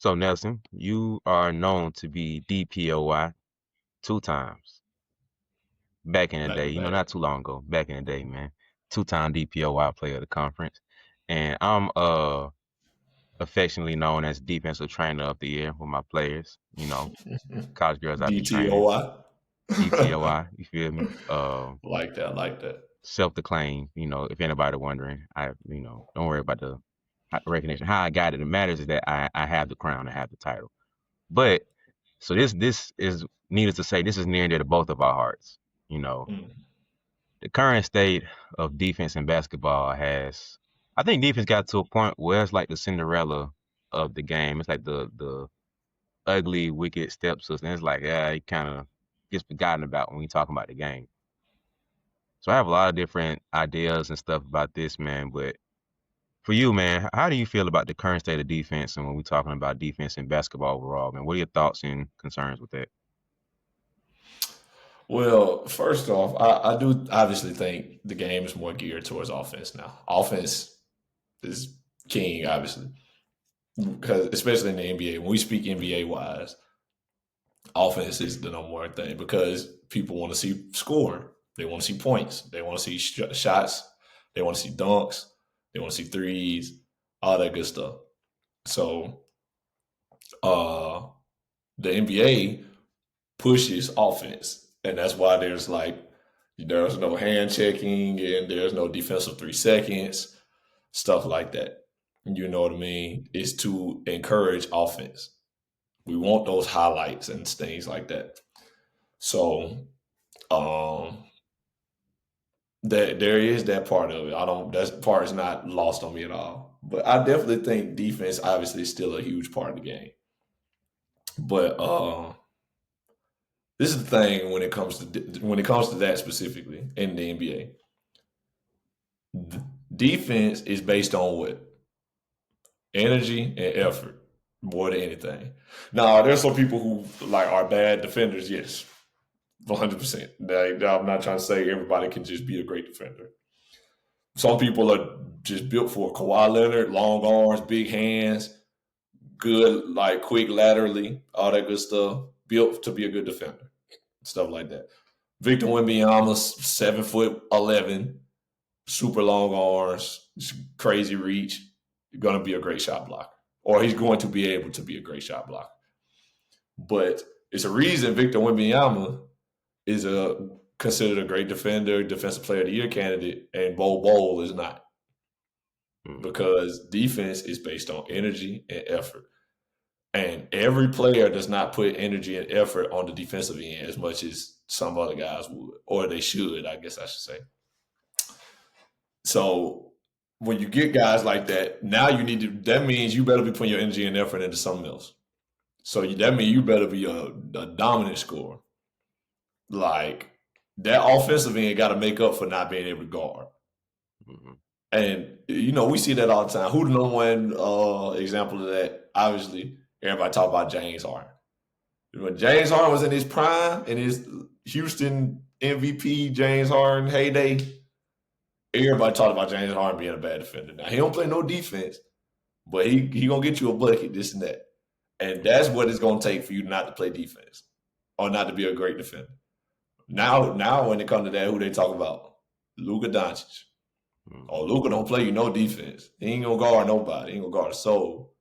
So Nelson, you are known to be DPOY two times back in the Not day. too Not bad. too long ago. Back in the day, man. Two-time DPOY player of the conference, and I'm affectionately known as defensive trainer of the year with my players. College girls I be training. DTOI. DPOI. You feel me? Like that, like that. Self-declaimed. If anybody wondering, don't worry about the recognition. How I got it. It matters is that I have the crown. I have the title. But so this is needless to say, this is near and dear to both of our hearts. You know, Mm. the current state of defense in basketball has, I think defense got to a point where it's like the Cinderella of the game. It's like the ugly, wicked stepsister. And it's like, yeah, it kind of gets forgotten about when we talking about the game. So I have a lot of different ideas and stuff about this, man. But for you, man, how do you feel about the current state of defense and when we're talking about defense in basketball overall, man? What are your thoughts and concerns with that? Well, first off, I do obviously think the game is more geared towards offense now. Offense is king, obviously, because especially in the NBA, when we speak NBA wise, offense is the number one thing because people want to see scoring, they want to see points, they want to see shots, they want to see dunks, they want to see threes, all that good stuff. So, uh, the NBA pushes offense, and that's why there's no hand checking and there's no defensive 3 seconds, stuff like that. You know what I mean? It's to encourage offense. We want those highlights and things like that. So um that there is that part of it. I don't that part is not lost on me at all. But I definitely think defense obviously is still a huge part of the game. But this is the thing when it comes to that specifically in the NBA. Defense is based on what? Energy and effort more than anything. Now, there's some people who like are bad defenders, yes. 100%. I'm not trying to say everybody can just be a great defender. Some people are just built for Kawhi Leonard, long arms, big hands, good, like quick laterally, all that good stuff, built to be a good defender, stuff like that. Victor Wembanyama, 7'11", super long arms, crazy reach, going to be a great shot blocker, or he's going to be able to be a great shot blocker. But it's a reason Victor Wembanyama is considered a great defender, defensive player of the year candidate, and BeBall is not, Mm. because defense is based on energy and effort. And every player does not put energy and effort on the defensive end as much as some other guys would, or they should, I guess I should say. So when you get guys like that, now that means you better be putting your energy and effort into something else. So that means you better be a dominant scorer. Like that offensive end got to make up for not being able to guard. Mhm. And we see that all the time. Who the number one example of that? Obviously, everybody talk about James Harden. When James Harden was in his prime, in his Houston MVP James Harden heyday, everybody talked about James Harden being a bad defender. Now he don't play no defense, but he gonna get you a bucket, this and that. And that's what it's gonna take for you not to play defense or not to be a great defender. Now when it comes to that, who they talk about? Luka Doncic. Oh, Mhm. Luka don't play you no defense. He ain't gonna guard nobody. He ain't gonna guard a soul.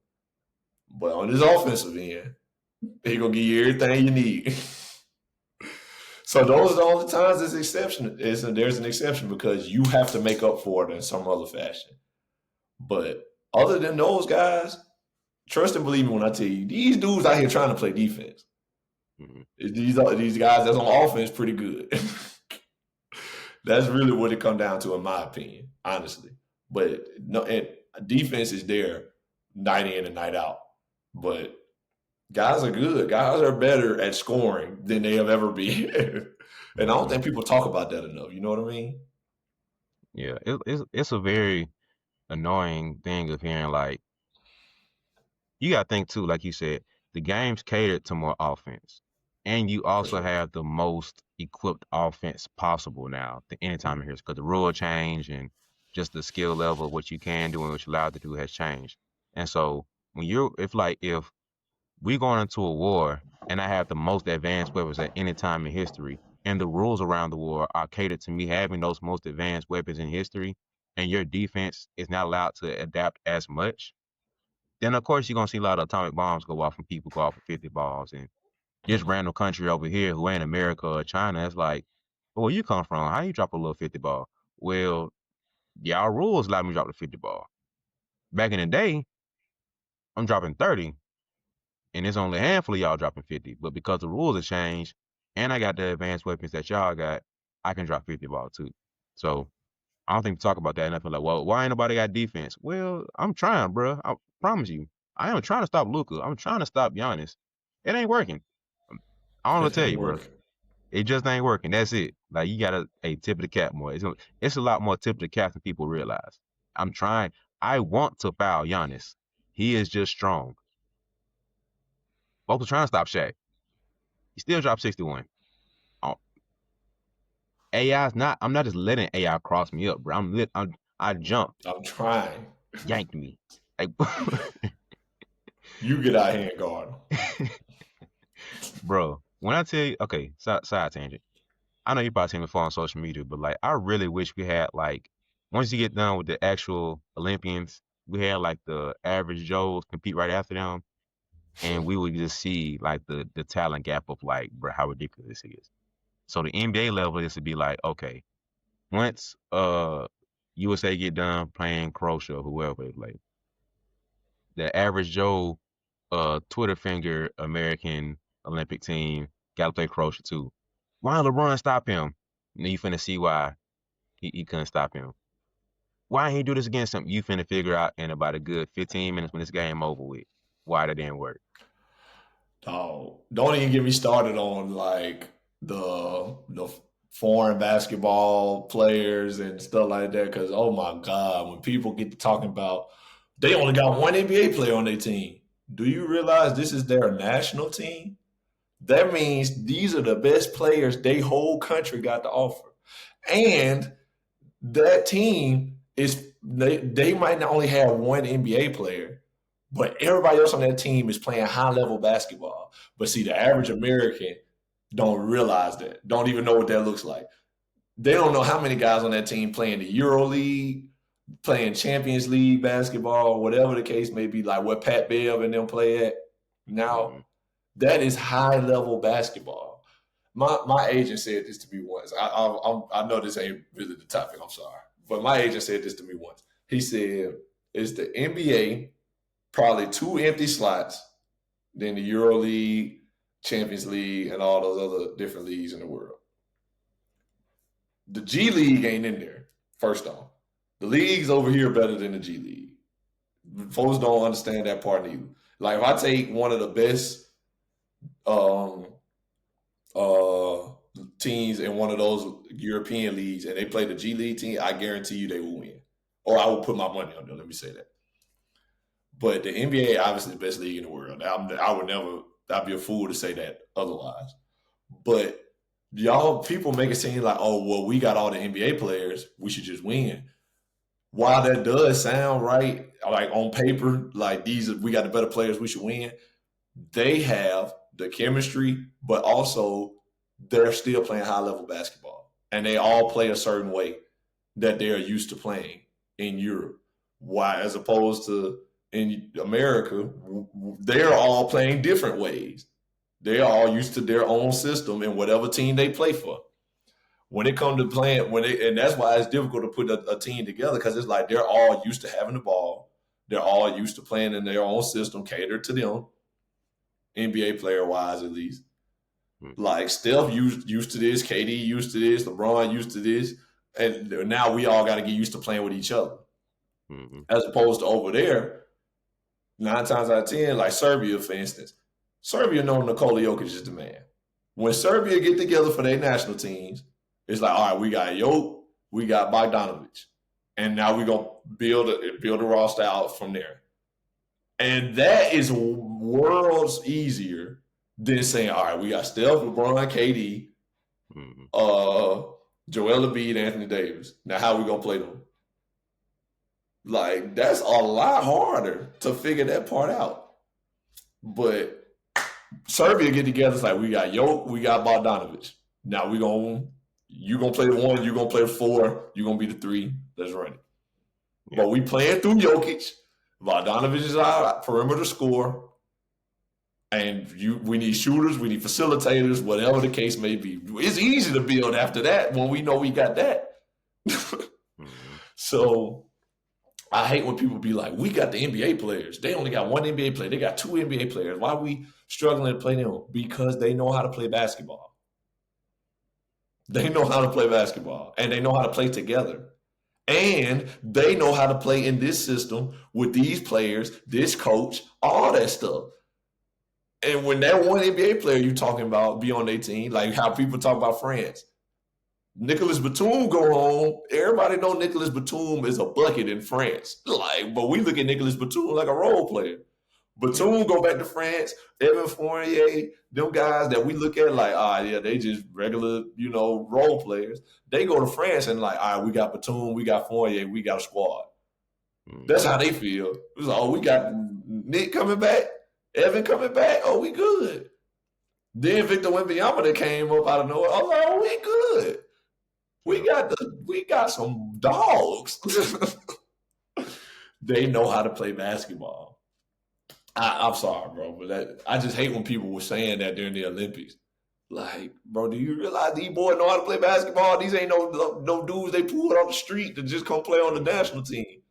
But on his offensive end, he gonna give you everything you need. So those are the only times there's an exception because you have to make up for it in some other fashion. But other than those guys, trust and believe me when I tell you, these dudes out here trying to play defense. Mhm. These guys that's on offense pretty good. That's really what it comes down to, in my opinion, honestly. But no, and defense is there night in and night out. But guys are good. Guys are better at scoring than they have ever been. And I don't Mhm. think people talk about that enough. You know what I mean? Yeah, it's a very annoying thing of hearing like you got to think too, like you said, the game's catered to more offense, and you For also sure. have the most equipped offense possible now. Anytime here, because the rule change and just the skill level of what you can do and what you're allowed to do has changed. And so when you're, if We going into a war, and I have the most advanced weapons at any time in history. And the rules around the war are catered to me having those most advanced weapons in history, and your defense is not allowed to adapt as much. Then of course you're gonna see a lot of atomic bombs go off and people go off with 50 balls and this random country over here who ain't America or China, it's like, well, where you come from? How you drop a little 50 ball? Well, y'all rules allow me to drop the 50 ball. Back in the day, I'm dropping 30, and it's only a handful of y'all dropping 50. But because the rules have changed, and I got the advanced weapons that y'all got, I can drop 50 ball too. So I don't think we talk about that enough. Like, well, why ain't nobody got defense? Well, I'm trying, bro. I promise you. I am trying to stop Luka. I'm trying to stop Giannis. It ain't working. I don't know what It to tell ain't you, bro. working. It just ain't working. That's it. Like you gotta tip of the cap more. It's a lot more tip of the cap than people realize. I'm trying. I want to foul Giannis. He is just strong. Folks are trying to stop Shaq. He still dropped 61. Oh, AI's not. I'm not just letting AI cross me up, bro. I jumped, I'm trying. yanked me. Like, You get out here and guard him. bro. When I tell you, okay, side tangent. I know you probably seen me follow on social media, but like, I really wish we had like, once you get done with the actual Olympians, we had like the average Joes compete right after them, and we would just see like the talent gap of like, bro, how ridiculous this is. So the NBA level, this would be like, okay, once USA get done playing Croatia or whoever, like the average Joe Twitter finger American Olympic team got to play Croatia too. Why LeBron stop him? And then you finna see why he couldn't stop him. Why he do this against him? You finna figure out in about a good 15 minutes when this game over with why that didn't work. Oh, don't even get me started on like the foreign basketball players and stuff like that. Because oh my god, when people get to talking about they only got one NBA player on their team, do you realize this is their national team? That means these are the best players they whole country got to offer, and that team is they might not only have one NBA player, but everybody else on that team is playing high level basketball. But see, the average American don't realize that, don't even know what that looks like. They don't know how many guys on that team playing the Euro League, playing Champions League basketball, whatever the case may be, like what Pat Bev and them play at. Now, Mm-hmm. that is high level basketball. My agent said this to me once. I know this ain't really the topic. I'm sorry, but my agent said this to me once. He said, "It's the NBA probably two empty slots, then the Euro League, Champions League, and all those other different leagues in the world. The G League ain't in there. First off, the leagues over here better than the G League. Folks don't understand that part either. Like if I take one of the best um, uh, teams in one of those European leagues and they play the G League team, I guarantee you they will win. Or I will put my money on them. Let me say that. But the NBA obviously the best league in the world. I would never. I'd be a fool to say that otherwise. But y'all people make it seem like, oh well, we got all the NBA players, we should just win. While that does sound right, like on paper, like we got the better players, we should win. They have the chemistry, but also they're still playing high level basketball, and they all play a certain way that they're used to playing in Europe. Why, as opposed to in America, they're all playing different ways. They're all used to their own system and whatever team they play for. When it comes to playing, and that's why it's difficult to put a team together because it's like they're all used to having the ball. They're all used to playing in their own system, catered to them, NBA player wise at least. Like Steph used to this, KD used to this, LeBron used to this, and now we all got to get used to playing with each other. Mm-hmm. As opposed to over there, 9 times out of 10, like Serbia, for instance, Serbia know Nikola Jokic is the man. When Serbia get together for their national teams, it's like, all right, we got Jokic, we got Bogdanovic, and now we're gonna build a roster out from there. And that is worlds easier than saying, all right, we got Steph, LeBron, KD, Mm-hmm. Joel Embiid, Anthony Davis. Now, how we gonna play them? Like that's a lot harder to figure that part out. But Serbia get together. It's like we got Jokic, we got Bogdanovic. Now you gonna play the one, you gonna play the four, you gonna be the three. Let's run it. Yeah. But we playing through Jokic. Bogdanovic is our perimeter scorer. And we need shooters, we need facilitators, whatever the case may be. It's easy to build after that when we know we got that. Mm-hmm. So I hate when people be like, we got the NBA players. They only got one NBA player. They got two NBA players. Why are we struggling to play them? Because they know how to play basketball. They know how to play basketball. And they know how to play together. And they know how to play in this system with these players, this coach, all that stuff. And when that one NBA player you talking about be on their team, like how people talk about France, Nicolas Batum go on. Everybody know Nicolas Batum is a bucket in France. Like, but we look at Nicolas Batum like a role player. Batum go back to France. Evan Fournier, them guys that we look at like, yeah, they just regular, role players. They go to France and like, we got Batum, we got Fournier, we got a squad. Mm-hmm. That's how they feel. It's like, we got Nick coming back. Evan coming back, we good. Then Victor Wembanyama came up out of nowhere. We good. We got some dogs. They know how to play basketball. I'm sorry, bro, but I just hate when people were saying that during the Olympics. Like, bro, do you realize these boys know how to play basketball? These ain't no dudes they pulled off the street to just come play on the national team.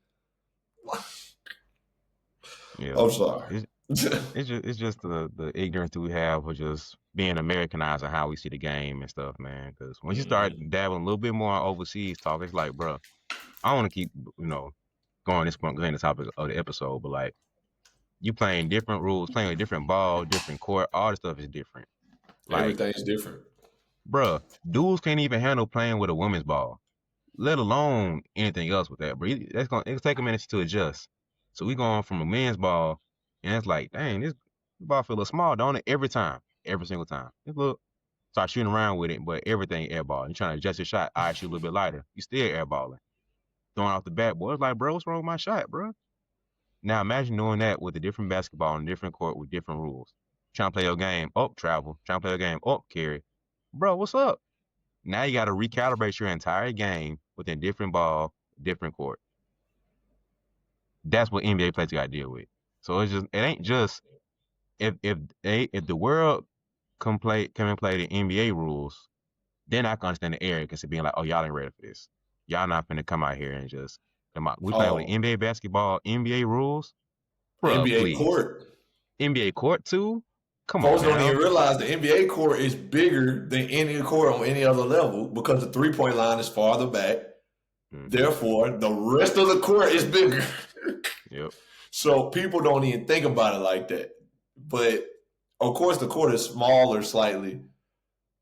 Yeah. I'm sorry. It's just the ignorance that we have of just being Americanized and how we see the game and stuff, man. Because once you start dabbling a little bit more on overseas talk, it's like, bro, I want to keep going this point, going the topic of the episode, but like you playing different rules, playing a different ball, different court, all the stuff is different. Like, everything's different, bro, dudes can't even handle playing with a women's ball, let alone anything else with that. Bro, it'll take a minute to adjust. So we going from a men's ball, and it's like, dang, this ball feel a little small, don't it? Every single time. It's look, start shooting around with it, but everything airball. You're trying to adjust your shot. I shoot a little bit lighter. You still airballing, throwing off the bat. Boy, it's like, bro, what's wrong with my shot, bro? Now imagine doing that with a different basketball on a different court with different rules. Trying to play your game, travel. Trying to play your game, carry. Bro, what's up? Now you got to recalibrate your entire game with a different ball, different court. That's what NBA players got to deal with. So it ain't just if the world come and play the NBA rules, then I can understand the arrogance of being like, oh, y'all ain't ready for this. Y'all not finna come out here and just come out. We playing with NBA basketball, NBA rules, bro. NBA Please, court. NBA court too. Come on Folks don't now. even realize the NBA court is bigger than any court on any other level because the 3-point line is farther back. Mm-hmm. Therefore, the rest of the court is bigger. Yep. So people don't even think about it like that. But of course, the court is smaller slightly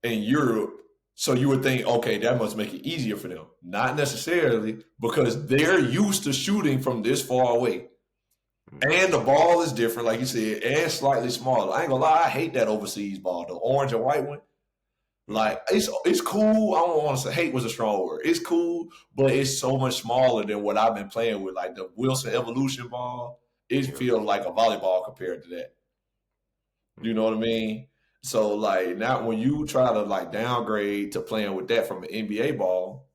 in Europe. So you would think, okay, that must make it easier for them. Not necessarily, because they're used to shooting from this far away. And the ball is different, like you said, and slightly smaller. I ain't gonna lie, I hate that overseas ball, the orange and white one. Like, it's cool. I don't want to say hate was a strong word. It's cool, but it's so much smaller than what I've been playing with. Like the Wilson Evolution ball, it feels like a volleyball compared to that. You know what I mean? So, like, now when you try to, like, downgrade to playing with that from an NBA ball,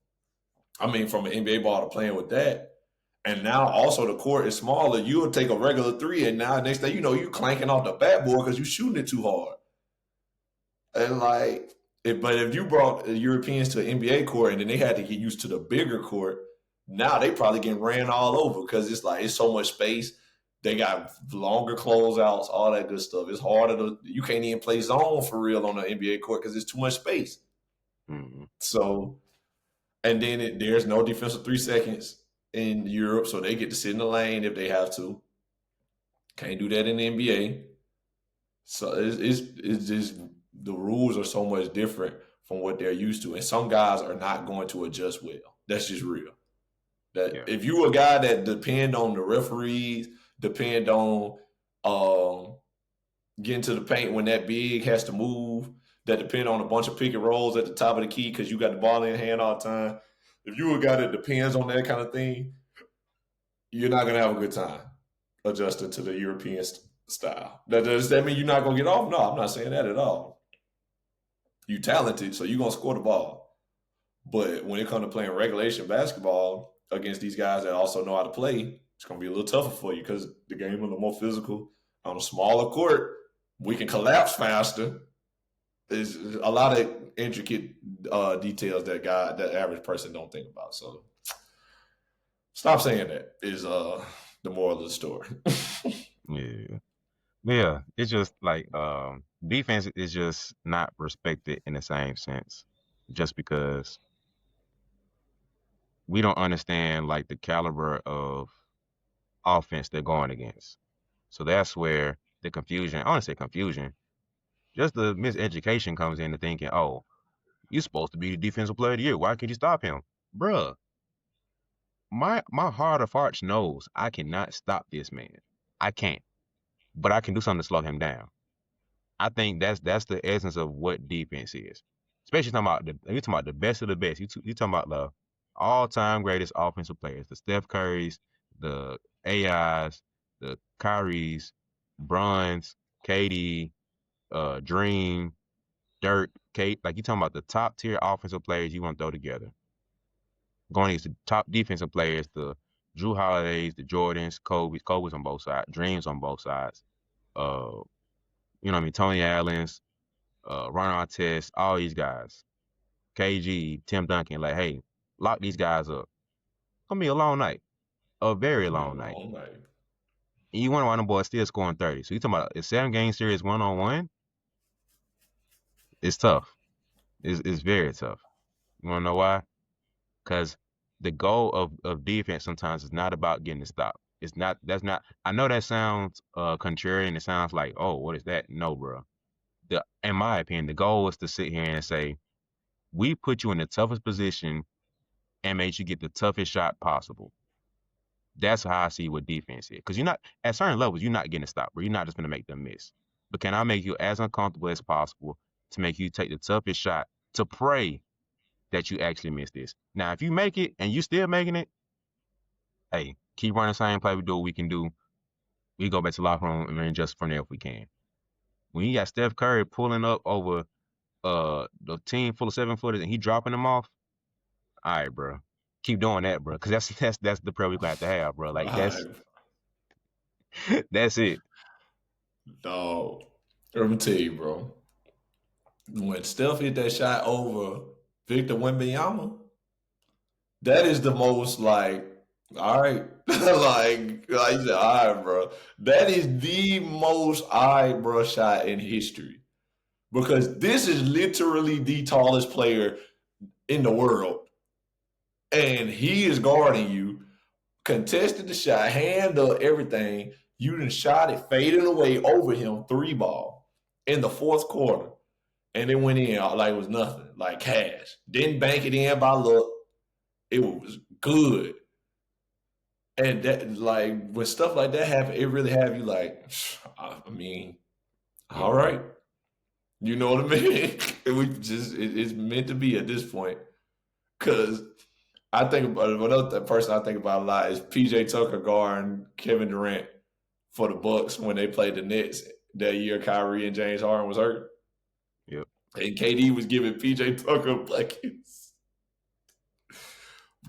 from an NBA ball to playing with that, and now also the court is smaller, you'll take a regular three, and now next thing you know, you clanking off the backboard because you're shooting it too hard. And, like, but if you brought Europeans to an NBA court and then they had to get used to the bigger court, now they probably getting ran all over because it's so much space. They got longer closeouts, all that good stuff. It's harder you can't even play zone for real on the NBA court because it's too much space. Mm-hmm. So, and then there's no defensive 3 seconds in Europe, so they get to sit in the lane if they have to. Can't do that in the NBA. So it's just the rules are so much different from what they're used to, and some guys are not going to adjust well. That's just real. If you a guy that depend on the referees, depend on getting to the paint when that big has to move, that depend on a bunch of pick and rolls at the top of the key because you got the ball in hand all the time. If you a guy that depends on that kind of thing, you're not going to have a good time adjusting to the European style. Does that mean you're not gonna get off? No, I'm not saying that at all. You talented, so you're gonna score the ball. But when it comes to playing regulation basketball against these guys that also know how to play, it's gonna be a little tougher for you because the game is a little more physical on a smaller court. We can collapse faster. There's a lot of intricate details that the average person don't think about. So stop saying that is the moral of the story. Yeah. Yeah. It's just like defense is just not respected in the same sense. Just because we don't understand like the caliber of offense they're going against. So that's where the confusion, I want to say confusion, just the miseducation comes into thinking, oh, you're supposed to be the defensive player of the year. Why can't you stop him? Bruh, my heart of hearts knows I cannot stop this man. I can't. But I can do something to slow him down. I think that's the essence of what defense is. Especially talking about the best of the best. You talking about the all time greatest offensive players, the Steph Currys, the AIs, the Kyries, Bronze, KD, Dream, Dirk, Kate. Like you talking about the top tier offensive players you want to throw together. Going against the top defensive players, the Drew Holidays, the Jordans, Kobe's on both sides, Dreams on both sides. Uh, you know what I mean? Tony Allen's, Ron Artest, all these guys. KG, Tim Duncan, like, hey, lock these guys up. It's gonna be a long night. A very It'll be a long night. long night. And you wonder why the boys still scoring 30. So you talking about a 7 game series 1-on-1? It's tough. It's very tough. You wanna know why? Because the goal of defense sometimes is not about getting the stop. It's not that's not I know that sounds contrarian. It sounds like, oh, what is that? No, bro. In my opinion, the goal is to sit here and say, we put you in the toughest position and made you get the toughest shot possible. That's how I see what defense is. Because you're not at certain levels, you're not getting a stop, bro. You're not just gonna make them miss. But can I make you as uncomfortable as possible to make you take the toughest shot to pray that you actually miss this? Now, if you make it and you still making it, hey, keep running the same play. We do what we can do. We go back to the locker room and then just from there if we can. When you got Steph Curry pulling up over the team full of 7-footers and he dropping them off, all right, bro. Keep doing that, bro. Because that's the prayer we gonna have to have, bro. Like Right. that's it. Dog. Let me tell you, bro. When Steph hit that shot over Victor Wembanyama, that is the most like, all right, like you said, all right, bro. That is the most all right, bro, shot in history because this is literally the tallest player in the world, and he is guarding you, contested the shot, hand up, everything. You done shot it, faded away over him, 3-ball in the fourth quarter, and it went in like it was nothing, like cash. Didn't bank it in by luck. It was good. And that, like, when stuff like that happen, it really have you like, I mean, all Yeah. right, you know what I mean? It's meant to be at this point. Because I think about another person I think about a lot is PJ Tucker guarding Kevin Durant for the Bucks when they played the Nets that year. Kyrie and James Harden was hurt, Yep. and KD was giving PJ Tucker buckets,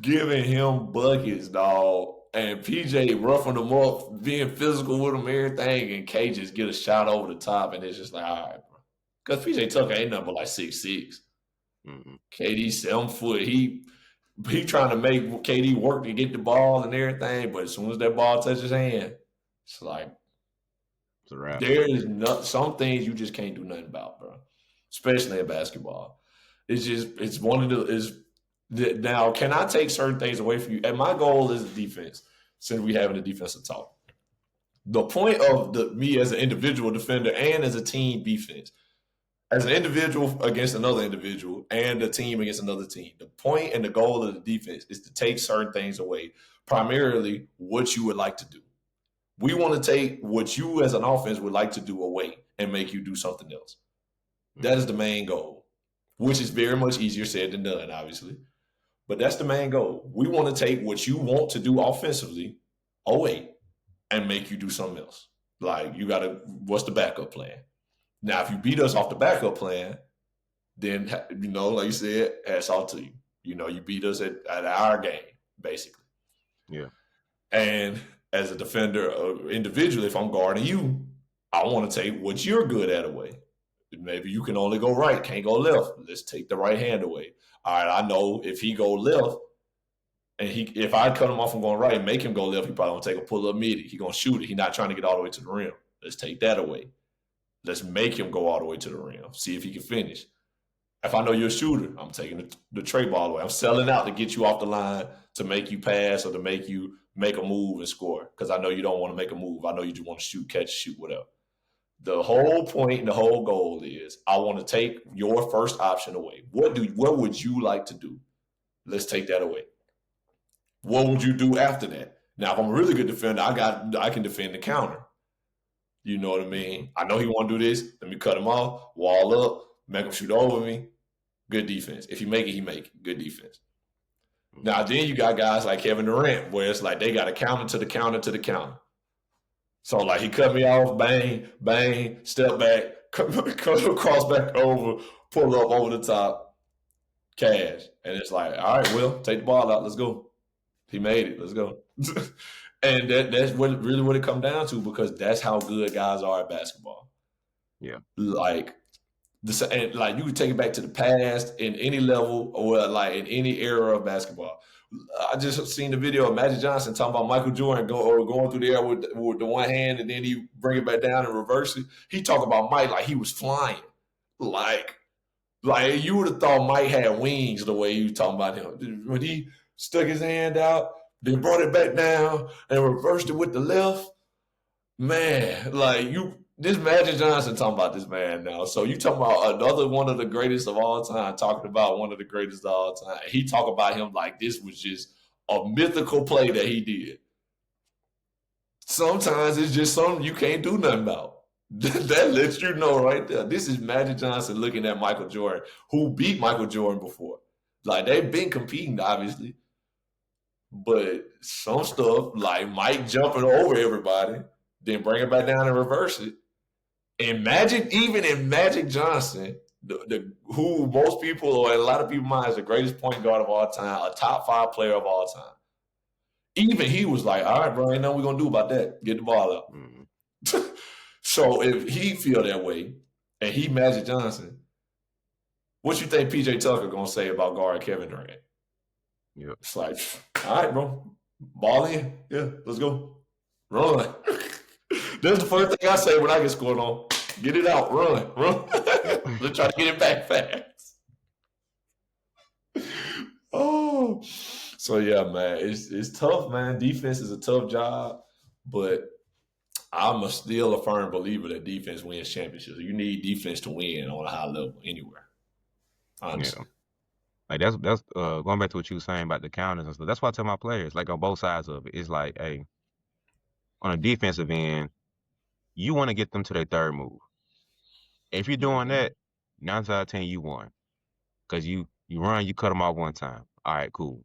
giving him buckets, dog. And PJ roughing him up, being physical with him, everything, and K just get a shot over the top, and it's just like, all right, bro. Because PJ Tucker ain't nothing but like 6'6". Mm-hmm. KD 7 foot. He trying to make KD work to get the ball and everything, but as soon as that ball touches his hand, it's like It's a wrap. there is not some things you just can't do nothing about, bro. Especially in basketball. It's one of the is now, can I take certain things away from you? And my goal is defense, since we having a defensive talk. The point of me as an individual defender and as a team defense, as an individual against another individual and a team against another team, the point and the goal of the defense is to take certain things away, primarily what you would like to do. We want to take what you as an offense would like to do away and make you do something else. That is the main goal, which is very much easier said than done, obviously. But that's the main goal. We want to take what you want to do offensively away and make you do something else. Like what's the backup plan? Now, if you beat us off the backup plan, then like you said, hats off to you. You beat us at our game, basically. Yeah. And as a defender, individually, if I'm guarding you, I want to take what you're good at away. Maybe you can only go right, can't go left. Let's take the right hand away. All right, I know if he go left, and if I cut him off from going right and make him go left, he probably gonna take a pull up midi. He gonna shoot it. He's not trying to get all the way to the rim. Let's take that away. Let's make him go all the way to the rim. See if he can finish. If I know you're a shooter, I'm taking the tray ball away. I'm selling out to get you off the line to make you pass or to make you make a move and score. Because I know you don't want to make a move. I know you just want to shoot, catch, shoot, whatever. The whole point and the whole goal is I want to take your first option away. What would you like to do? Let's take that away. What would you do after that? Now, if I'm a really good defender, I can defend the counter. You know what I mean? I know he want to do this. Let me cut him off, wall up, make him shoot over me. Good defense. If you make it, he make it. Good defense. Now, then you got guys like Kevin Durant, where it's like they got a counter to the counter to the counter. So, like, he cut me off, bang, bang, step back, cross back over, pull up over the top, cash. And it's like, all right, Will, take the ball out. Let's go. He made it. Let's go. And that's really what it comes down to, because that's how good guys are at basketball. Yeah. Like you can take it back to the past in any level or like in any era of basketball. I just seen the video of Magic Johnson talking about Michael Jordan going through the air with the one hand and then he bring it back down and reverse it. He talked about Mike like he was flying. Like you would have thought Mike had wings the way you talking about him. When he stuck his hand out, then brought it back down and reversed it with the left. Man, this Magic Johnson talking about this man now. So you talking about another one of the greatest of all time, talking about one of the greatest of all time. He talk about him like this was just a mythical play that he did. Sometimes it's just something you can't do nothing about. That lets you know right there. This is Magic Johnson looking at Michael Jordan, who beat Michael Jordan before. Like, they've been competing, obviously. But some stuff, like Mike jumping over everybody, then bring it back down and reverse it. And even in Magic Johnson, who most people or a lot of people mind is the greatest point guard of all time, a top 5 player of all time. Even he was like, all right, bro, ain't nothing we're going to do about that. Get the ball out. Mm-hmm. So if he feel that way and he Magic Johnson, what you think PJ Tucker going to say about guard Kevin Durant? Yep. It's like, all right, bro, ball in. Yeah, let's go. Run. That's the first thing I say when I get scored on. Get it out. Run. Let's try to get it back fast. Oh. So, yeah, man, it's tough, man. Defense is a tough job, but I'm still a firm believer that defense wins championships. You need defense to win on a high level anywhere. Honestly. Yeah. Like that's going back to what you were saying about the counters and stuff. That's why I tell my players, like on both sides of it, it's like, hey, on a defensive end, you want to get them to their third move. If you're doing that, 9 out of 10 you won, because you run, you cut them off one time. All right, cool.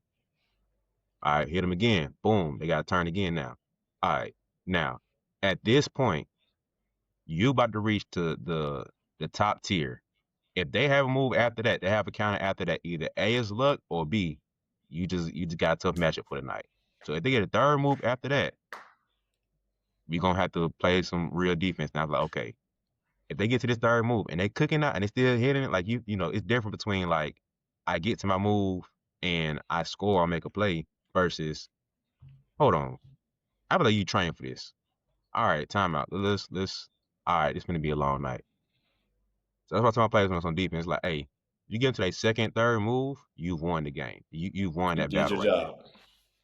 All right, hit them again. Boom, they got to turn again now. All right, now at this point, you about to reach to the top tier. If they have a move after that, they have a counter after that. Either A is luck or B, you just got a tough matchup for the night. So if they get a third move after that, we're gonna have to play some real defense. Now, like, okay, if they get to this third move and they cooking out and they still hitting it, like you know, it's different between like I get to my move and I score or make a play versus, hold on, I believe you train for this. All right, timeout. Let's all right, it's gonna be a long night. So that's why I tell my players when it's on defense, like, hey, you get into that second, third move, you've won the game. You've won that battle right there.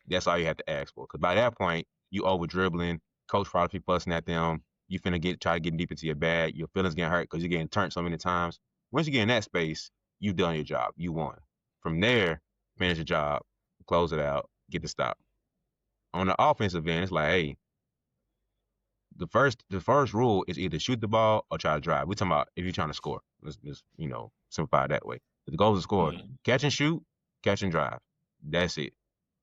That's all you have to ask for. Because by that point, you over dribbling, coach probably fussing at them. You finna try to get deep into your bag. Your feelings getting hurt because you're getting turned so many times. Once you get in that space, you've done your job. You won. From there, finish your job, close it out, get the stop. On the offensive end, it's like, hey, the first rule is either shoot the ball or try to drive. We're talking about if you're trying to score. Let's just, simplify it that way. The goal is to score. Mm-hmm. Catch and shoot, catch and drive. That's it.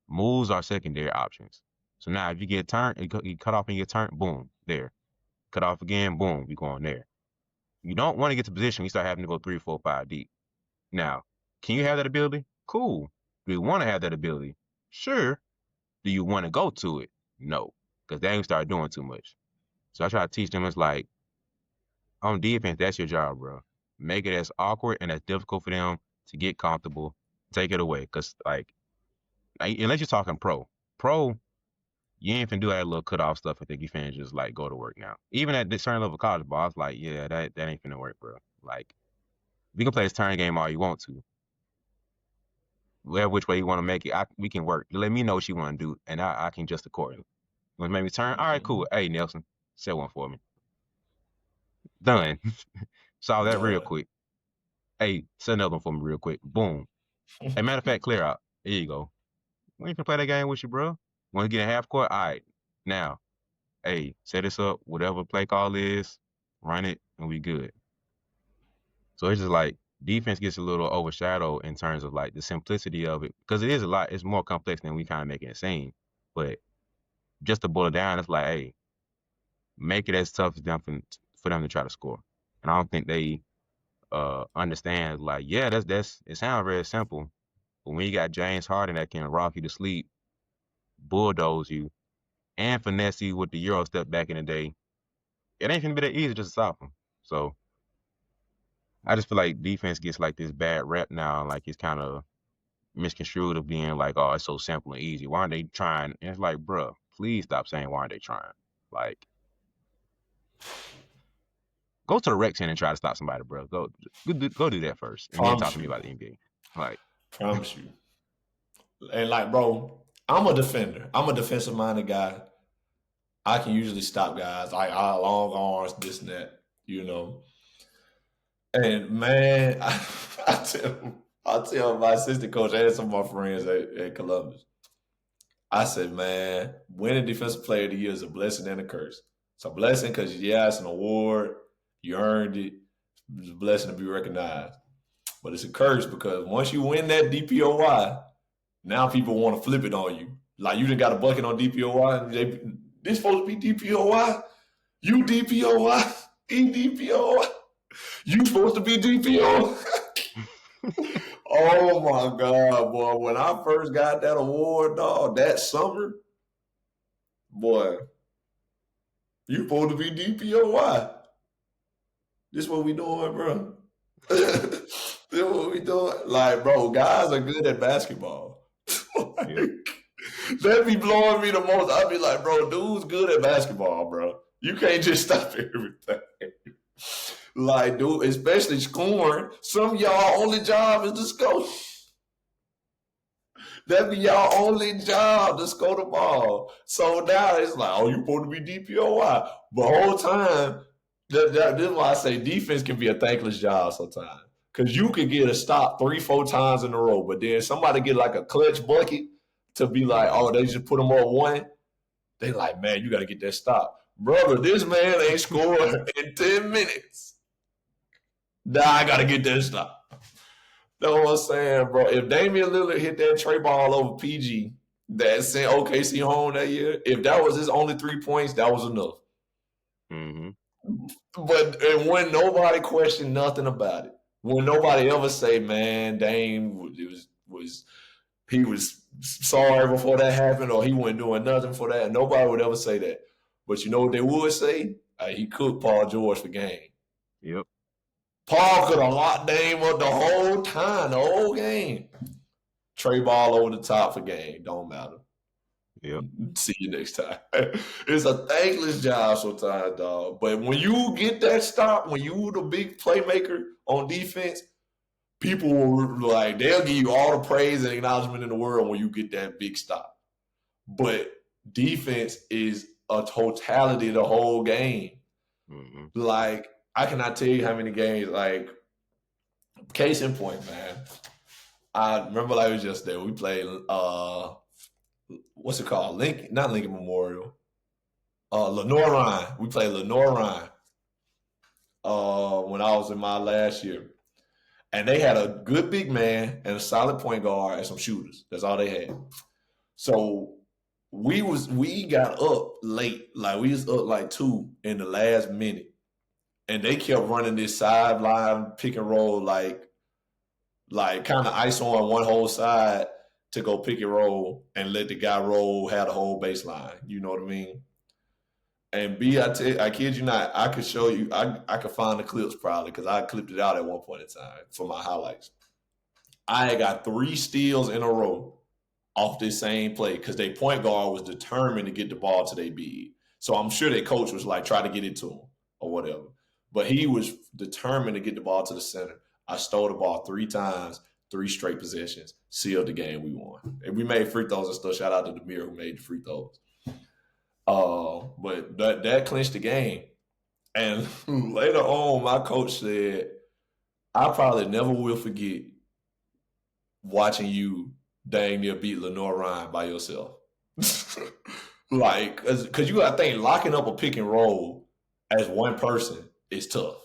Moves are secondary options. So now if you get turned, you cut off and you get turned, boom, there. Cut off again, boom, we going there. You don't want to get to position, you start having to go 3, 4, 5 deep. Now, can you have that ability? Cool. Do you want to have that ability? Sure. Do you want to go to it? No, because they ain't start doing too much. So I try to teach them it's like on defense, that's your job, bro. Make it as awkward and as difficult for them to get comfortable. Take it away, cause like unless you're talking pro, you ain't finna do that little cutoff stuff and think you finna just like go to work now. Even at this certain level of college ball, it's like, yeah, that ain't finna work, bro. Like we can play this turn game all you want to. Whatever which way you want to make it, we can work. Let me know what you want to do, and I can just accordingly. You want to make me turn? All right, cool. Hey, Nelson, set one for me. Done. Solve that real Done. quick. Hey, set another one for me real quick. Boom. Hey, matter of fact, clear out. There you go. We ain't finna play that game with you, bro. Want to get a half court? All right. Now, hey, set this up. Whatever play call is, run it, and we good. So it's just like defense gets a little overshadowed in terms of like the simplicity of it because it is a lot. It's more complex than we kind of make it seem. But just to boil it down, it's like, hey, make it as tough as them for them to try to score. And I don't think they understand. Like, yeah, that's it sounds very simple, but when you got James Harden that can rock you to sleep, bulldoze you, and finesse you with the Euro step back in the day, it ain't gonna be that easy just to stop them. So I just feel like defense gets like this bad rep now, like it's kind of misconstrued of being like, oh, it's so simple and easy. Why aren't they trying? And it's like, bruh, please stop saying why aren't they trying? Like, go to the rec center and try to stop somebody, bro. Go do that first, and then talk Promise to me you. about the NBA. Like, Promise you. And like, bro, I'm a defender. I'm a defensive minded guy. I can usually stop guys. Like I long arms, this and that, you know. And man, I tell my assistant coach and some of my friends at Columbus. I said, man, winning defensive player of the year is a blessing and a curse. It's a blessing because yeah, it's an award. You earned it. It's a blessing to be recognized. But it's a curse because once you win that DPOY, now people want to flip it on you. Like you just got a bucket on DPOY and this supposed to be DPOY? You DPOY? EDPOY? You supposed to be DPO? Oh my God, boy. When I first got that award, dog, that summer, boy, you supposed to be DPOY. This what we doing, bro. This what we doing. Like, bro, guys are good at basketball. yep, That be blowing me the most. I be like, bro, dude's good at basketball, bro. You can't just stop everything. Like, dude, especially scoring. Some of y'all only job is to score. That be y'all only job to score the ball. So now it's like, oh, you supposed to be DPOY. But the whole time, this is why I say defense can be a thankless job sometimes. Because you could get a stop 3, 4 times in a row, but then somebody get like a clutch bucket to be like, mm-hmm. oh, they just put them on one. They like, man, you got to get that stop. Brother, this man ain't scored in 10 minutes. Nah, I got to get that stop. Know what I'm saying, bro? If Damian Lillard hit that tray ball over PG that sent OKC home that year, if that was his only 3 points, that was enough. Mm-hmm. But and when nobody questioned nothing about it, when nobody ever say, "Man, Dame was he was sorry before that happened, or he wasn't doing nothing for that," nobody would ever say that. But you know what they would say? He cooked Paul George for game. Yep, Paul could have locked Dame up the whole time, the whole game. Trey ball over the top for game. Don't matter. yep, See you next time. It's a thankless job sometimes, dog. But when you get that stop, when you the big playmaker on defense, people will like they'll give you all the praise and acknowledgement in the world when you get that big stop. But defense is a totality of the whole game. mm-hmm. Like I cannot tell you how many games. Like case in point, man. I remember like it was just there. We played what's it called? Not Lincoln Memorial. Lenore Ryan. We played Lenore Ryan when I was in my last year. And they had a good big man and a solid point guard and some shooters. That's all they had. So we got up late, like we was up like 2 in the last minute, and they kept running this sideline pick and roll, like kind of ice on one whole side to go pick and roll and let the guy roll, have the whole baseline. You know what I mean? And I kid you not, I could show you. I could find the clips probably because I clipped it out at one point in time for my highlights. I had got 3 steals in a row off this same play because their point guard was determined to get the ball to their big. So I'm sure their coach was like, try to get it to him or whatever. But he was determined to get the ball to the center. I stole the ball 3 times, 3 straight possessions, sealed the game. We won. And we made free throws and stuff. Shout out to Demir who made the free throws. But that clinched the game. And later on, my coach said, I probably never will forget watching you dang near beat Lenore Ryan by yourself. Like, because you got to think locking up a pick and roll as one person is tough.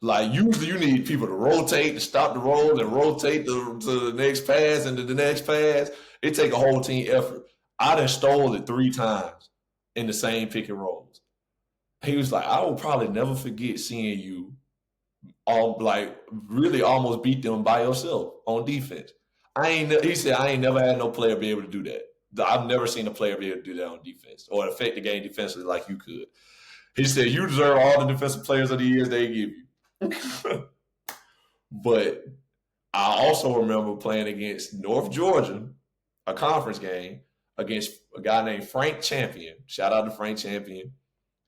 Like, usually you need people to rotate, to stop the roll, and rotate to the next pass and to the next pass. It take a whole team effort. I done stole it 3 times in the same pick and rolls. He was like, I will probably never forget seeing you all like really almost beat them by yourself on defense. He said, I ain't never had no player be able to do that. I've never seen a player be able to do that on defense or affect the game defensively like you could. He said, you deserve all the defensive players of the years they give you. But I also remember playing against North Georgia, a conference game, against a guy named Frank Champion. Shout out to Frank Champion.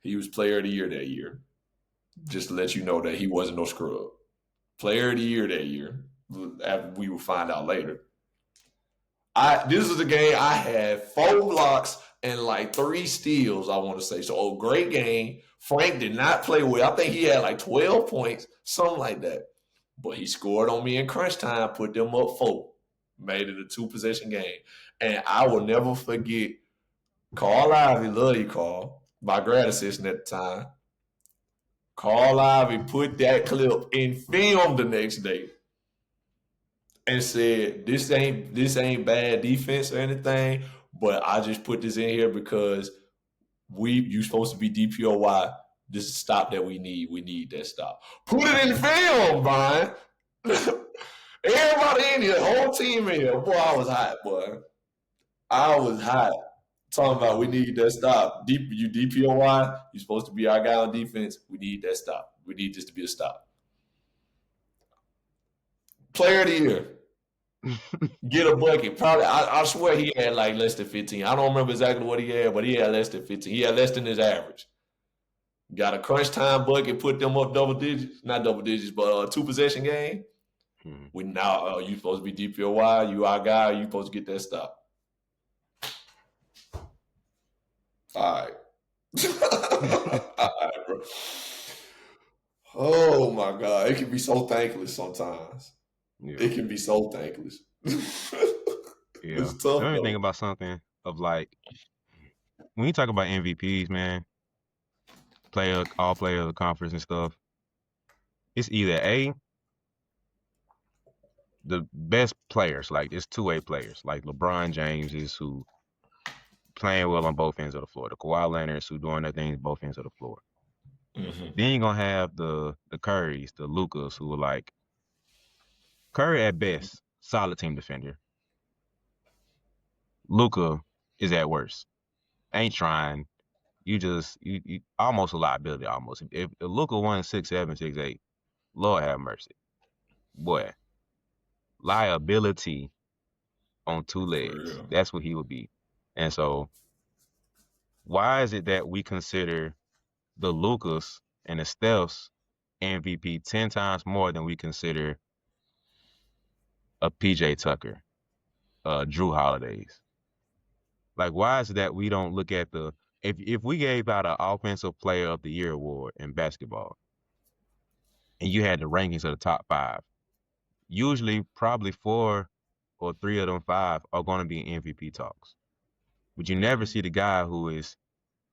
He was player of the year that year. Just to let you know that he wasn't no scrub. Player of the year that year. We will find out later. This is a game I had 4 blocks and like 3 steals, I want to say. So, great game. Frank did not play well. I think he had like 12 points, something like that. But he scored on me in crunch time, put them up 4. Made it a 2-possession game. And I will never forget Carl Ivy, love you, Carl, my grad assistant at the time. Carl Ivy put that clip in film the next day and said, this ain't bad defense or anything, but I just put this in here because you supposed to be DPOY. This is a stop that we need. We need that stop. Put it in film, Brian. Everybody in here, the whole team in here. Boy, I was hot, boy. I was hot. Talking about we need that stop. You DPOY, you're supposed to be our guy on defense. We need that stop. We need this to be a stop. Player of the year. Get a bucket. Probably, I swear he had like less than 15. I don't remember exactly what he had, but he had less than 15. He had less than his average. Got a crunch time bucket, put them up double digits. Not double digits, but a 2-possession game. We now, you supposed to be DPOY. You our guy. You supposed to get that stop. All right. All right, bro. Oh my God. It can be so thankless sometimes. Yeah. It can be so thankless. Yeah. It's tough. Let me think about something of like when you talk about MVPs, man, all player of the conference and stuff, it's either the best players, like it's 2-way players, like LeBron James is who playing well on both ends of the floor. The Kawhi Leonards who doing their things both ends of the floor. Mm-hmm. Then you're gonna have the Currys, the Lucas, who are like Curry at best, solid team defender. Luka is at worst. Ain't trying. You almost a liability almost. If Luka won 6'7", 6'8", Lord have mercy. Boy. Liability on 2 legs. That's what he would be. And so why is it that we consider the Lucas and the Stephs MVP 10 times more than we consider a PJ Tucker, Drew Holidays? Like, why is it that we don't look at if we gave out an Offensive Player of the Year award in basketball and you had the rankings of the top 5, usually probably 4 or 3 of them 5 are going to be in MVP talks. But you never see the guy who is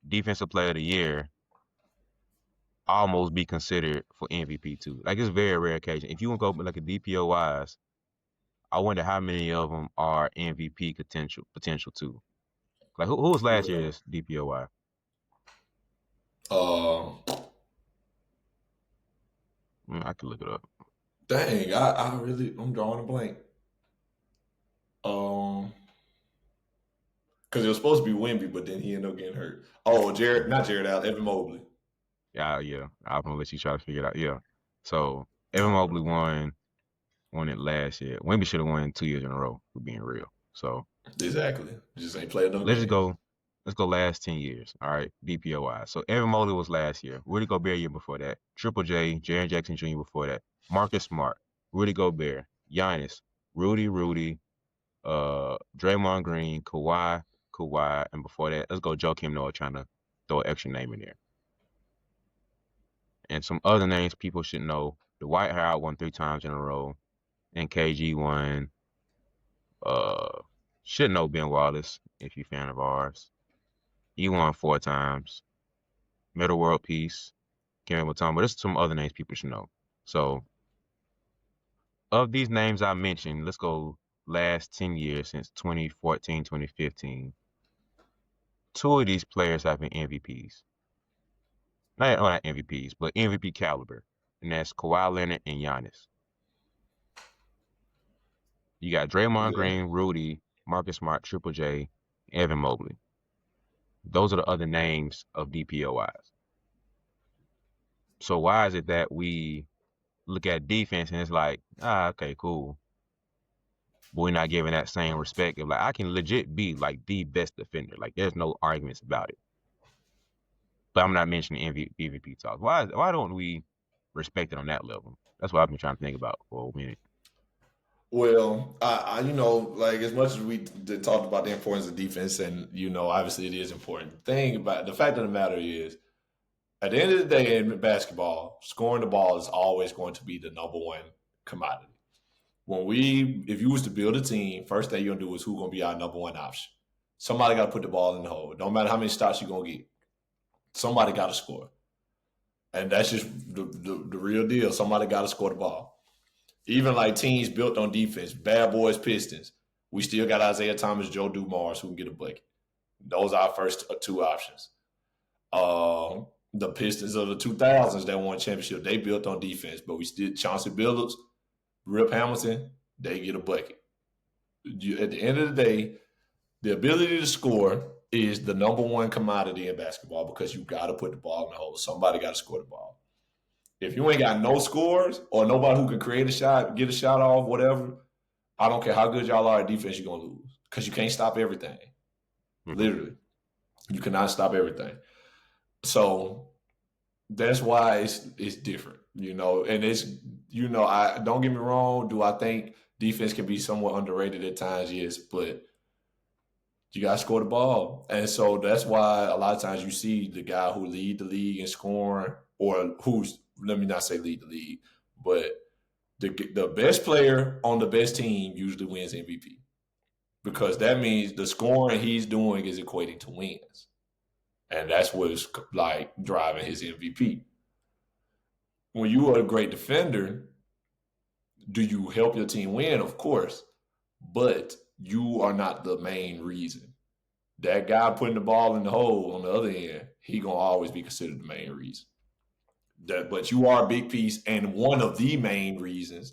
Defensive Player of the Year almost be considered for MVP too. Like, it's very rare occasion. If you want to go like a DPOYs, I wonder how many of them are MVP potential too. Like who was last Well, year's DPOY? uh, I could look it up. dang, I'm drawing a blank. Um, because it was supposed to be Wimby, but then he ended up getting hurt. Oh, not Jared Allen, Evan Mobley. Yeah. I'm gonna let you try to figure it out. Yeah. So Evan Mobley won it last year. Wemby should have won 2 years in a row, for being real. So Exactly. Just ain't played enough let's just games. go. Let's go last 10 years. All right, DPOI. So Evan Mobley was last year. Rudy Gobert year before that. Triple J, Jaren Jackson Jr. before that. Marcus Smart, Rudy Gobert, Giannis, Rudy, Draymond Green, Kawhi, and before that, let's go Joakim Noah trying to throw an extra name in there. And some other names people should know. Dwight Howard won 3 times in a row. And KG won. Uh, should know Ben Wallace if you're a fan of ours. He won 4 times. Metal World Peace. Can't remember time, but there's some other names people should know. So of these names I mentioned, let's go last 10 years since 2014, 2015. Two of these players have been MVPs. Not MVPs, but MVP caliber. And that's Kawhi Leonard and Giannis. You got Draymond Yeah. Green, Rudy, Marcus Smart, Triple J, Evan Mobley. Those are the other names of DPOIs. So why is it that we look at defense and it's like, okay, cool. But we're not giving that same respect of like, I can legit be like the best defender. Like there's no arguments about it. But I'm not mentioning MVP talk. Why don't we respect it on that level? That's what I've been trying to think about for a minute. Well, like as much as we talked about the importance of defense, and obviously it is important. The fact of the matter is, at the end of the day in basketball, scoring the ball is always going to be the number one commodity. If you was to build a team, first thing you're gonna do is who's gonna be our number one option. Somebody got to put the ball in the hole. No matter how many shots you're gonna get, somebody got to score, and that's just the real deal. Somebody got to score the ball. Even like teams built on defense, Bad Boys, Pistons, we still got Isaiah Thomas, Joe Dumars who can get a bucket. Those are our first two options. The Pistons of the 2000s that won championship, they built on defense, but we still Chauncey Billups, Rip Hamilton, they get a bucket. At the end of the day, the ability to score is the number one commodity in basketball because you got to put the ball in the hole. Somebody got to score the ball. If you ain't got no scores or nobody who can create a shot, get a shot off, whatever, I don't care how good y'all are at defense, you're gonna lose because you can't stop everything. Mm-hmm. Literally, you cannot stop everything. So that's why it's different, And it's I don't get me wrong. Do I think defense can be somewhat underrated at times? Yes, but you got to score the ball, and so that's why a lot of times you see the guy who lead the league in scoring, or who's let me not say lead the league, but the best player on the best team usually wins MVP because that means the scoring he's doing is equating to wins, and that's what's like driving his MVP. When you are a great defender, do you help your team win? Of course, but you are not the main reason. That guy putting the ball in the hole on the other end, he gonna always be considered the main reason. But you are a big piece and one of the main reasons.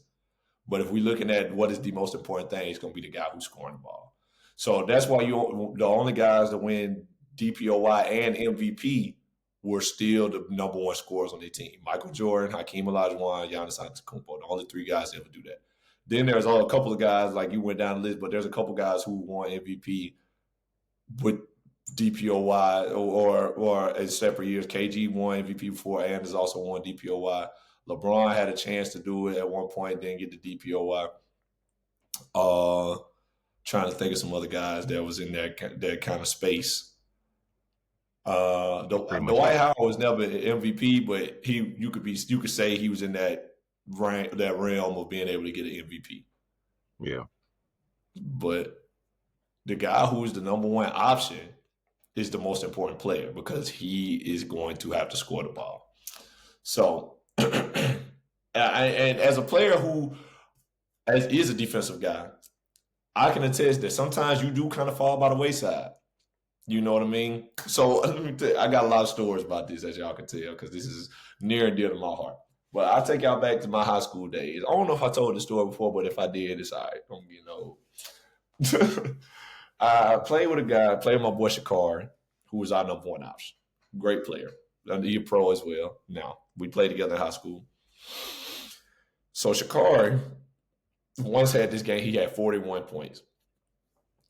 But if we're looking at what is the most important thing, it's gonna be the guy who's scoring the ball. So that's why the only guys that win DPOY and MVP were still the number one scorers on their team. Michael Jordan, Hakeem Olajuwon, Giannis Antetokounmpo, the only three guys that ever do that. Then there's a couple of guys like you went down the list, but there's a couple guys who won MVP with DPOY or in separate years. KG won MVP before Anders also won DPOY. LeBron had a chance to do it at one point, didn't get the DPOY. Trying to think of some other guys that was in that kind of space. Pretty much Dwight it. Howard was never an MVP, but you could say he was in that realm of being able to get an MVP. Yeah. But the guy who is the number one option is the most important player because he is going to have to score the ball. So, and as a player who is a defensive guy, I can attest that sometimes you do kind of fall by the wayside. You know what I mean? So I got a lot of stories about this, as y'all can tell, because this is near and dear to my heart. But I'll take y'all back to my high school days. I don't know if I told the story before, but if I did, it's all right. I'm getting old. I played with a guy, played with my boy Shakar, who was our number one option. Great player. He a pro as well. Now, we played together in high school. So Shakar once had this game, he had 41 points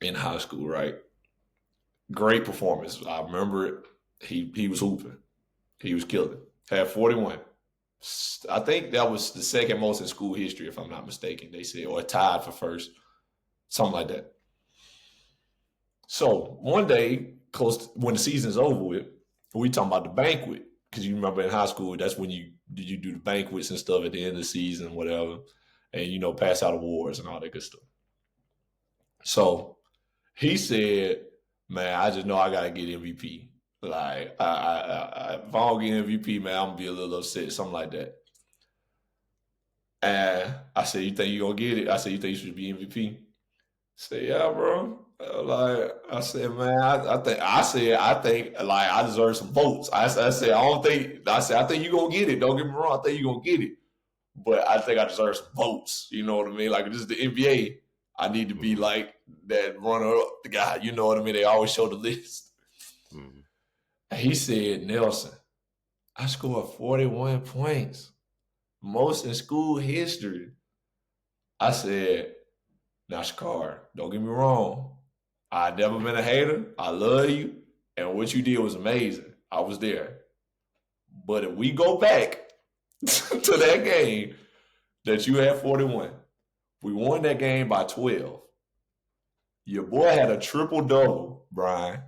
in high school, right? Great performance. I remember it. He was hooping. He was killing. Had 41. I think that was the second most in school history, if I'm not mistaken. They said, or tied for first, something like that. So one day, close to, when the season's over with, we talking about the banquet because you remember in high school that's when you do the banquets and stuff at the end of the season, whatever, and pass out awards and all that good stuff. So he said, "Man, I just know I gotta get MVP. Like, if I don't get MVP, man, I'm gonna be a little upset, something like that." And I said, "You think you gonna get it?" I said, "You think you should be MVP?" Say, "Yeah, bro." Like I said, man, I think like I deserve some votes. I said, I think you gonna get it. Don't get me wrong, I think you gonna get it, but I think I deserve some votes. You know what I mean? Like this is the NBA. I need to be Mm-hmm. like that runner up the guy. You know what I mean? They always show the list. Mm-hmm. And he said, "Nelson, I scored 41 points, most in school history." I said, "Now, Shakar, don't get me wrong. I've never been a hater. I love you. And what you did was amazing. I was there. But if we go back to that game that you had 41, we won that game by 12. Your boy had a triple double, Brian.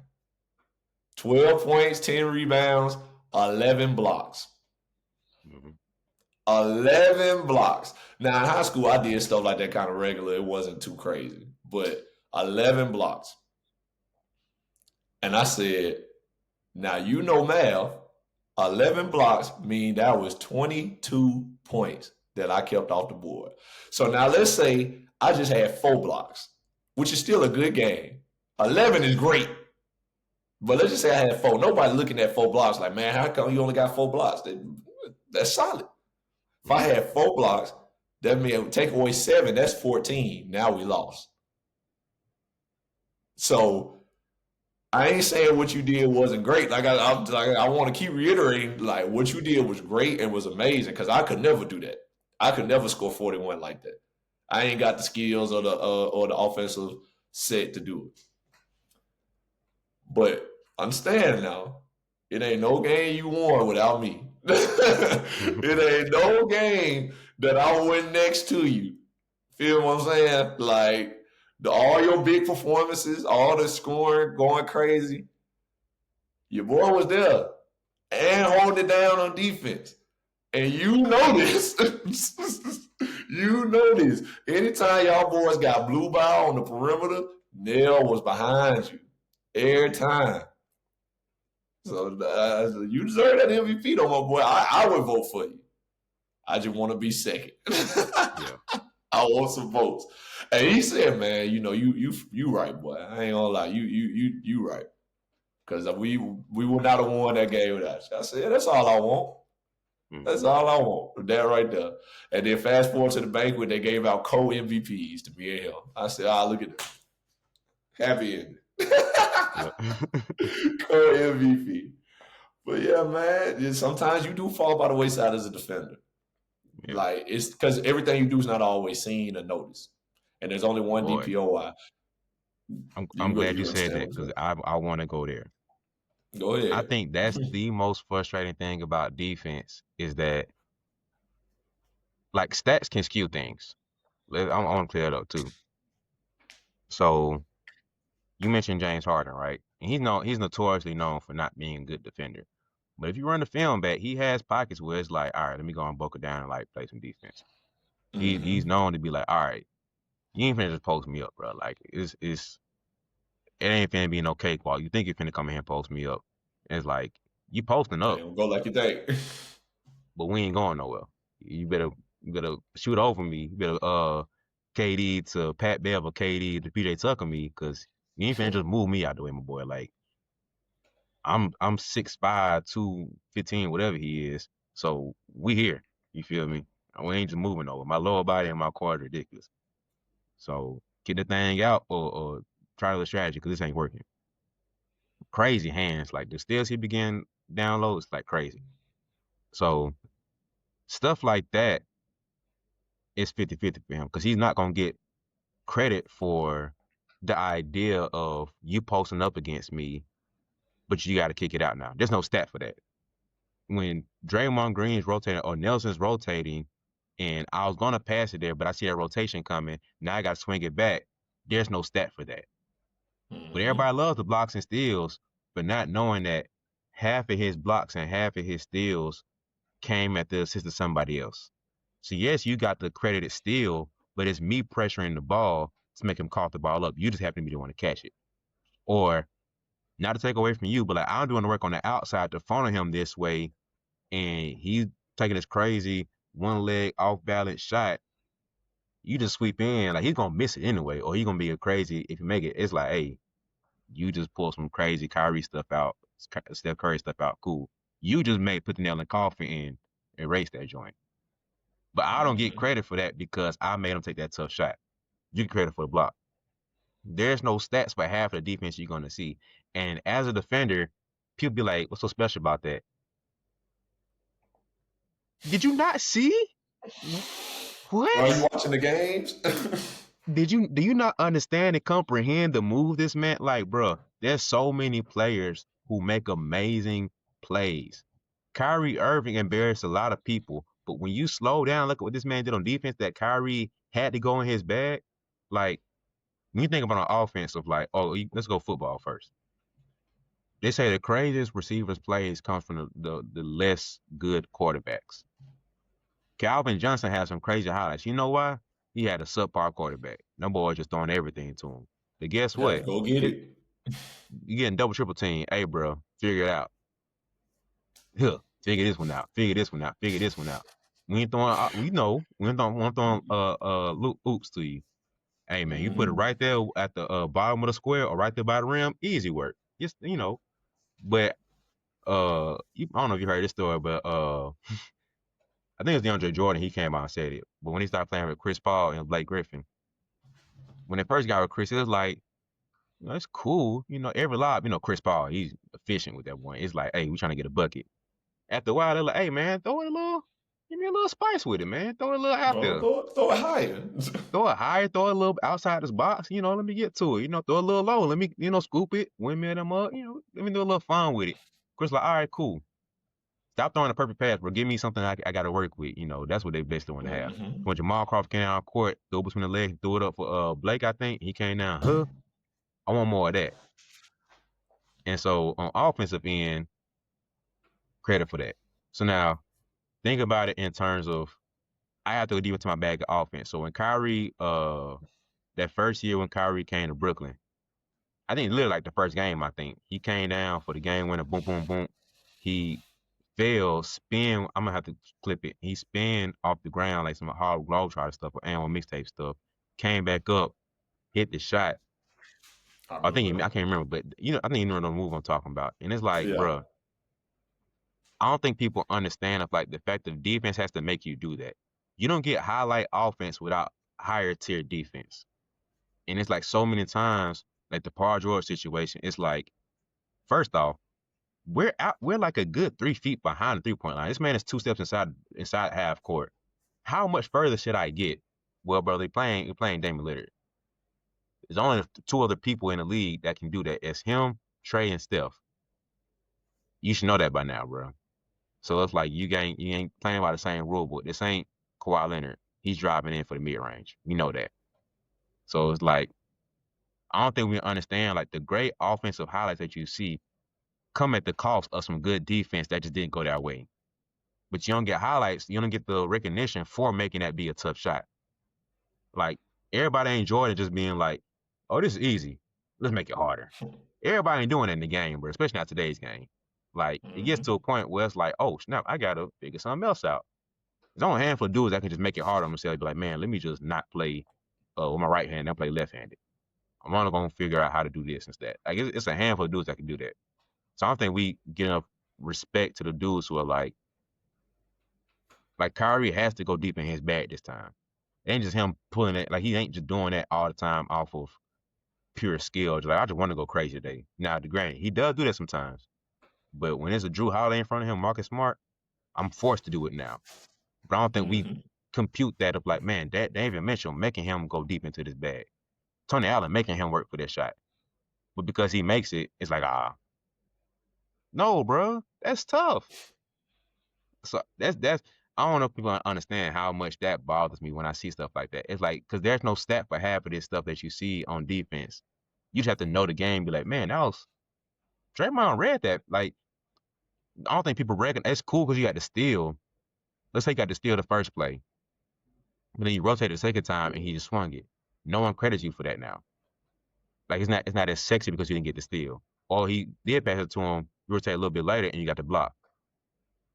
12 points, 10 rebounds, 11 blocks. Mm-hmm. 11 blocks. Now, in high school, I did stuff like that kind of regular. It wasn't too crazy. But 11 blocks. And I said, now you know math. 11 blocks mean that was 22 points that I kept off the board. So now let's say I just had 4 blocks, which is still a good game. 11 is great. But let's just say I had 4. Nobody looking at 4 blocks like, man, how come you only got 4 blocks? That's solid. If I Mm-hmm. had 4 blocks, that means take away 7, that's 14. Now we lost. So I ain't saying what you did wasn't great. I want to keep reiterating, like what you did was great and was amazing because I could never do that. I could never score 41 like that. I ain't got the skills or the offensive set to do it. But understand now, it ain't no game you won without me. It ain't no game that I went next to you. Feel what I'm saying? Like all your big performances, all the scoring, going crazy. Your boy was there and holding it down on defense. And you know this. You know this. Anytime y'all boys got blue ball on the perimeter, Nell was behind you. Every time. So you deserve that MVP though, my boy. I would vote for you. I just want to be second. Yeah. I want some votes. And he said, man, you right, boy. I ain't gonna lie. You right. Because we would not have won that game without you. I said, that's all I want. Mm-hmm. That's all I want. That right there. And then fast forward to the banquet, they gave out co-MVPs to me and him. I said, look at this. Happy ending. Yeah. Co-MVP. But yeah, man, sometimes you do fall by the wayside as a defender. Yeah. Like, it's because everything you do is not always seen or noticed. And there's only one Boy, DPOI. I'm glad you You said understand that what I'm because saying? I want to go there. Go I ahead. think that's the most frustrating thing about defense is that like stats can skew things. I want to clear it up too. So you mentioned James Harden, right? And he's notoriously known for not being a good defender. But if you run the film back, he has pockets where it's like, all right, let me go and buckle down and like play some defense. He's Mm-hmm. known to be like, all right, you ain't finna just post me up, bro. Like it ain't finna be no cakewalk. You think you're finna come in here and post me up. And it's like, you posting It up, don't go like you think. but we ain't going nowhere. You better shoot over me. You better KD to Pat Bev or KD to PJ Tucker me, cause you ain't finna just move me out the way, my boy. Like I'm 6'5", 215, whatever he is. So we here. You feel me? We ain't just moving over. My lower body and my core are ridiculous. So get the thing out or try the strategy because this ain't working. Crazy hands. Like the steals he began downloads like crazy. So stuff like that is 50-50 for him because he's not gonna get credit for the idea of you posting up against me, but you got to kick it out now. There's no stat for that. When Draymond Green's rotating or Nelson's rotating, and I was gonna pass it there, but I see that rotation coming. Now I got to swing it back. There's no stat for that. But Mm-hmm. everybody loves the blocks and steals, but not knowing that half of his blocks and half of his steals came at the assist of somebody else. So yes, you got the credited steal, but it's me pressuring the ball to make him cough the ball up. You just happen to be the one to catch it. Or not to take away from you, but like I'm doing the work on the outside to funnel him this way, and he's taking this crazy one leg off balance shot. You just sweep in, like he's gonna miss it anyway, or he's gonna be a crazy if you make it. It's like, hey, you just pull some crazy Kyrie stuff out, Steph Curry stuff out. Cool. You just put the nail in the coffin and erase that joint. But I don't get Mm-hmm. credit for that because I made him take that tough shot. You get credit for the block. There's no stats for half of the defense you're gonna see. And as a defender, people be like, "What's so special about that?" Did you not see? Are you What? watching the games? Do you not understand and comprehend the move this man? Like, bro, there's so many players who make amazing plays. Kyrie Irving embarrassed a lot of people, but when you slow down, look at what this man did on defense that Kyrie had to go in his bag. Like, when you think about an offense of like, oh, let's go football first. They say the craziest receivers plays comes from the less good quarterbacks. Calvin Johnson had some crazy highlights. You know why? He had a subpar quarterback. No boy just throwing everything to him. But guess You have to what? go get It, it. you getting double triple team. Hey, bro, figure it out. Here, figure this one out. Figure this one out. Figure this one out. We ain't throwing. We know we ain't throwing oops to you. Hey man, you put it Mm-hmm. right there at the bottom of the square or right there by the rim. Easy work. Just But I don't know if you heard this story, but I think it's DeAndre Jordan. He came out and said it. But when he started playing with Chris Paul and Blake Griffin, when they first got with Chris, it was like, it's cool. Every lob, Chris Paul, he's efficient with that one. It's like, hey, we trying to get a bucket. After a while, they're like, hey, man, give me a little spice with it, man. Throw it a little out there. Throw it higher. Throw it higher, throw it a little outside this box. Let me get to it. Throw it a little low. Let me, scoop it, windmill them up. Let me do a little fun with it. Chris like, all right, cool. Stop throwing a perfect pass, bro. Give me something I got to work with. That's what they basically want to have. Mm-hmm. When Jamal Crawford came out on court, threw it between the legs, threw it up for Blake, I think. He came down, I want more of that. And so on offensive end, credit for that. So now think about it in terms of I have to go deep into my bag of offense. So when Kyrie, that first year when Kyrie came to Brooklyn, I think literally like the first game, I think he came down for the game winner, boom, boom, boom. He fell, spin. I'm gonna have to clip it. He spin off the ground like some hard globetrotter stuff or animal mixtape stuff. Came back up, hit the shot. I I think remember I that. can't remember, but I think you know the move I'm talking about. And it's like, Yeah. bro, I don't think people understand of like the fact that defense has to make you do that. You don't get highlight offense without higher tier defense. And it's like so many times, like the Paul George situation, it's like, first off, we're like a good 3 feet behind the 3-point line. This man is 2 steps inside half court. How much further should I get? Well, bro, you're playing Damian Lillard. There's only two other people in the league that can do that. It's him, Trey, and Steph. You should know that by now, bro. So it's like you ain't playing by the same rule book. This ain't Kawhi Leonard. He's driving in for the mid range. We know that. So it's like I don't think we understand like the great offensive highlights that you see come at the cost of some good defense that just didn't go that way. But you don't get highlights. You don't get the recognition for making that be a tough shot. Like everybody ain't Jordan just being like, "Oh, this is easy. Let's make it harder." Everybody ain't doing it in the game, bro. Especially not today's game. Like it gets Mm-hmm. to a point where it's like, "Oh snap, I gotta figure something else out." There's only a handful of dudes that can just make it harder on themselves. Be like, man, let me just not play with my right hand and play left handed. I'm only gonna figure out how to do this instead. Like it's a handful of dudes that can do that. So I don't think we get enough respect to the dudes who are like Kyrie has to go deep in his bag this time. It ain't just him pulling it. Like he ain't just doing that all the time off of pure skill. Just like I just want to go crazy today. Now, granted, he does do that sometimes. But when there's a Drew Holiday in front of him, Marcus Smart, I'm forced to do it now. But I don't think we Mm-hmm. compute that of like, man, that David Mitchell making him go deep into this bag. Tony Allen making him work for that shot. But because he makes it, it's like, no, bro, that's tough. So that's I don't know if people understand how much that bothers me when I see stuff like that. It's like because there's no stat for half of this stuff that you see on defense. You just have to know the game. Be like, man, that was Draymond read that. Like, I don't think people reckon it's cool because you got to steal. Let's say you got to steal the first play, but then you rotate the second time and he just swung it. No one credits you for that now. Like it's not as sexy because you didn't get the steal. Or he did pass it to him, you rotate a little bit later and you got the block.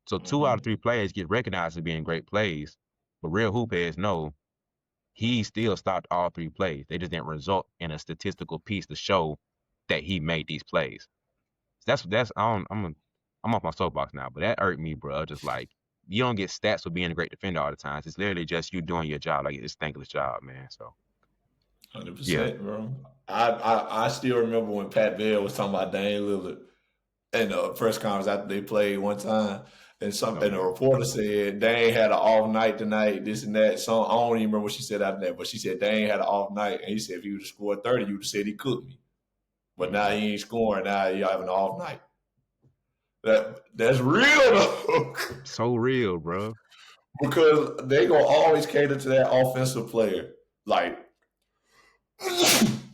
So two out of Mm-hmm. three plays get recognized as being great plays. But real hoop heads know he still stopped all three plays. They just didn't result in a statistical piece to show that he made these plays. That's I don't, I'm off my soapbox now, but that irked me, bro. Just like you don't get stats for being a great defender all the time. It's literally just you doing your job, like it's a thankless job, man. So Hundred yeah, percent, bro. I still remember when Pat Bell was talking about Dame Lillard in a press conference after they played one time, and a okay, reporter said Dame had an off night tonight, this and that. So I don't even remember what she said after that, but she said Dame had an off night, and he said if he would have scored 30, you would have said he cooked me. But now hmm he ain't scoring. Now he having an off night. That's real though, so real, bro. because they gonna always cater to that offensive player. Like,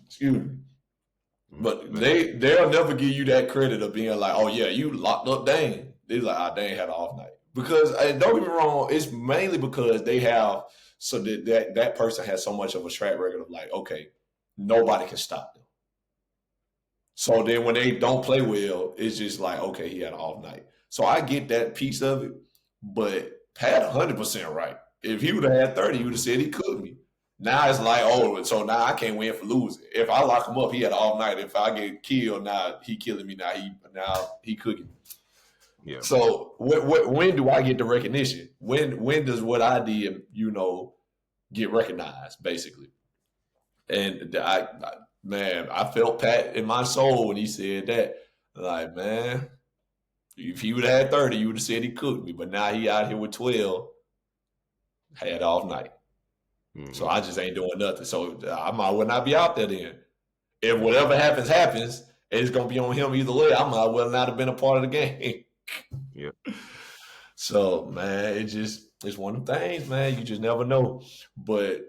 excuse me. But But they'll never give you that credit of being like, oh yeah, you locked up Dane. They're like, Dane had an off night. Because don't get me wrong, it's mainly because they have so that person has so much of a track record of like, okay, nobody can stop them. So then when they don't play well, it's just like, okay, he had an off night. So I get that piece of it, but Pat 100% right. If he would have had 30, he would have said he could me. Now it's like, oh, so now I can't win for losing. If I lock him up, he had an off night. If I get killed, now he killing me. Now he cooking. yeah, So when do I get the recognition? When does what I did, get recognized, basically? And man, I felt Pat in my soul when he said that. Like, man, if he would have had 30, you would have said he cooked me. But now he out here with 12, had off night. So hmm I just ain't doing nothing. So I might well not be out there then. If whatever happens, happens, it's gonna be on him either way. I might well not have been a part of the game. yeah, So man, it's one of the things, man. You just never know. But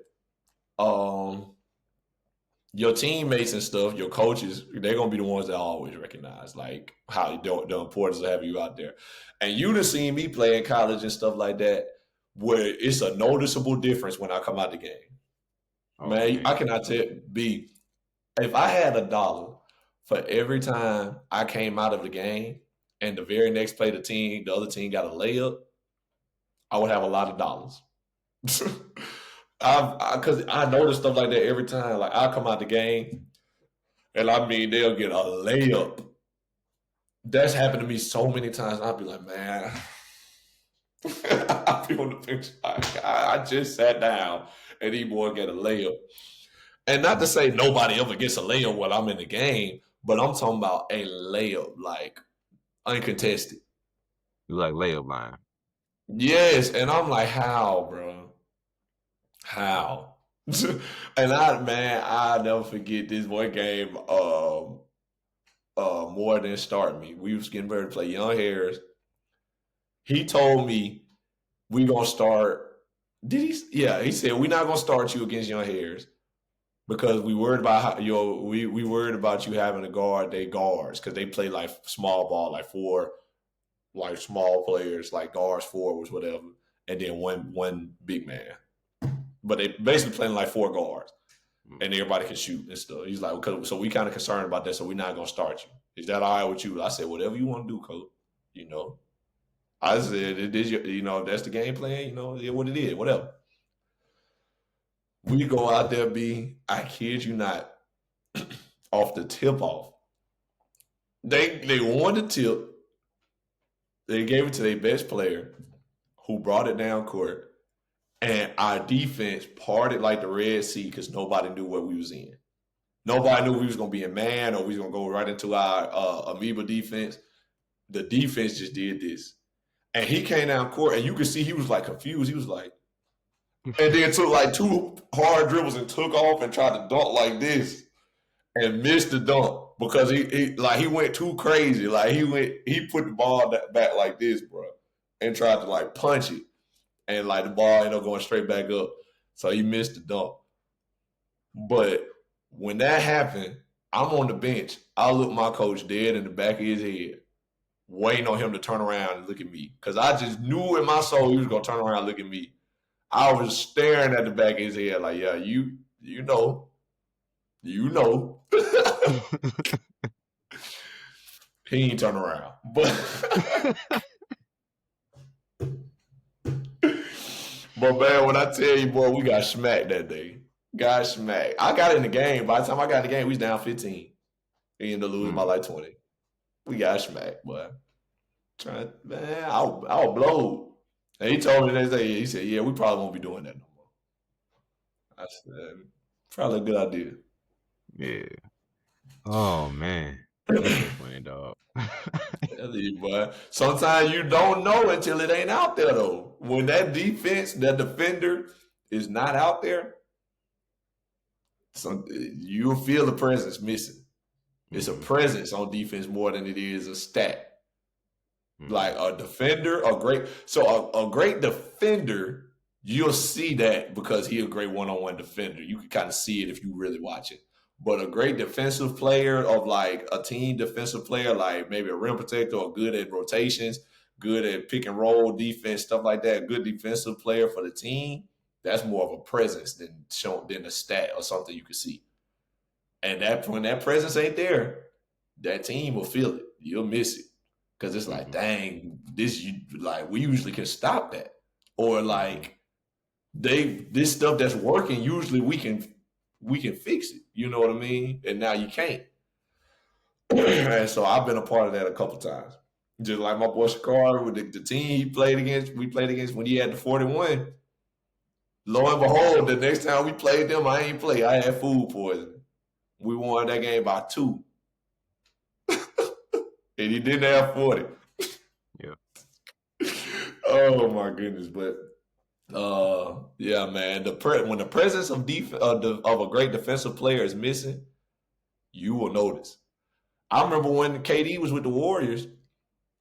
um your teammates and stuff, your coaches, they're gonna be the ones that always recognize like how the importance of having you out there. And you done seen me play in college and stuff like that, where it's a noticeable difference when I come out the game. oh Man, I man, cannot tell B if I had $1 for every time I came out of the game and the very next play the other team got a layup, I would have a lot of dollars. Because I notice stuff like that every time. Like I come out the game and I mean they'll get a layup. That's happened to me so many times. I'll be like, man, I be on the bench. I just sat down and these boys get a layup. And not to say nobody ever gets a layup while I'm in the game, but I'm talking about a layup, like uncontested. you like layup line. Yes, and I'm like, how, bro? How? And I'll never forget this one game. More than start me. We was getting ready to play Young Harris. He told me we gonna start. Did he? Yeah, he said we're not gonna start you against Young Harris because we worried about we worried about you having to guard their guards because they play like small ball, like four like small players, like guards, forwards, whatever, and then one big man. But they basically playing like four guards, and Mm-hmm. everybody can shoot and stuff. He's like, okay, so we kind of concerned about that, so we're not gonna start you. Is that all right with you? I said, whatever you want to do, coach. You know, I said, it is if that's the game plan, what it is, whatever. We go out there, I kid you not, off the tip off. They won the tip. They gave it to their best player, who brought it down court, and our defense parted like the Red Sea because nobody knew what we was in. Nobody knew we was gonna be a man or we was gonna go right into our amoeba defense. The defense just did this, and he came down court, and you could see he was like confused. He was like, and then took like two hard dribbles and took off and tried to dunk like this and missed the dunk because he went too crazy. Like he put the ball back like this, bro, and tried to like punch it, and like the ball ended up going straight back up. So he missed the dunk. But when that happened, I'm on the bench. I look my coach dead in the back of his head, waiting on him to turn around and look at me. Because I just knew in my soul he was gonna turn around and look at me. I was staring at the back of his head, like, yeah, you know. He ain't turn around. But man, when I tell you, boy, we got smacked that day. Got smacked. I got in the game. By the time I got in the game, we was down 15. We ended up losing by like 20. We got smacked, boy. Man, I was blowed. And he told me the next day, he said, yeah, we probably won't be doing that no more. I said, probably a good idea. Yeah. Oh man. That's so funny, dog. Tell you, boy. Sometimes you don't know until it ain't out there, though. When that defense, that defender is not out there, you'll feel the presence missing. It's a presence on defense more than it is a stat. Like a defender, a great defender, you'll see that because he's a great one-on-one defender. You can kind of see it if you really watch it. But a great defensive player of like a team defensive player, like maybe a rim protector or good at rotations, good at pick and roll defense, stuff like that, good defensive player for the team, that's more of a presence than a stat or something you can see. And that when that presence ain't there, that team will feel it. You'll miss it. Cause it's like, dang, we usually can stop that. Or like this stuff that's working, usually we can fix it. You know what I mean? And now you can't. And so I've been a part of that a couple times. Just like my boy Shakar with the team we played against when he had the 41. Lo and behold, the next time we played them, I ain't play. I had food poisoning. We won that game by 2. And he didn't have 40. Yeah. Oh my goodness. But yeah, man. When the presence of of a great defensive player is missing, you will notice. I remember when KD was with the Warriors,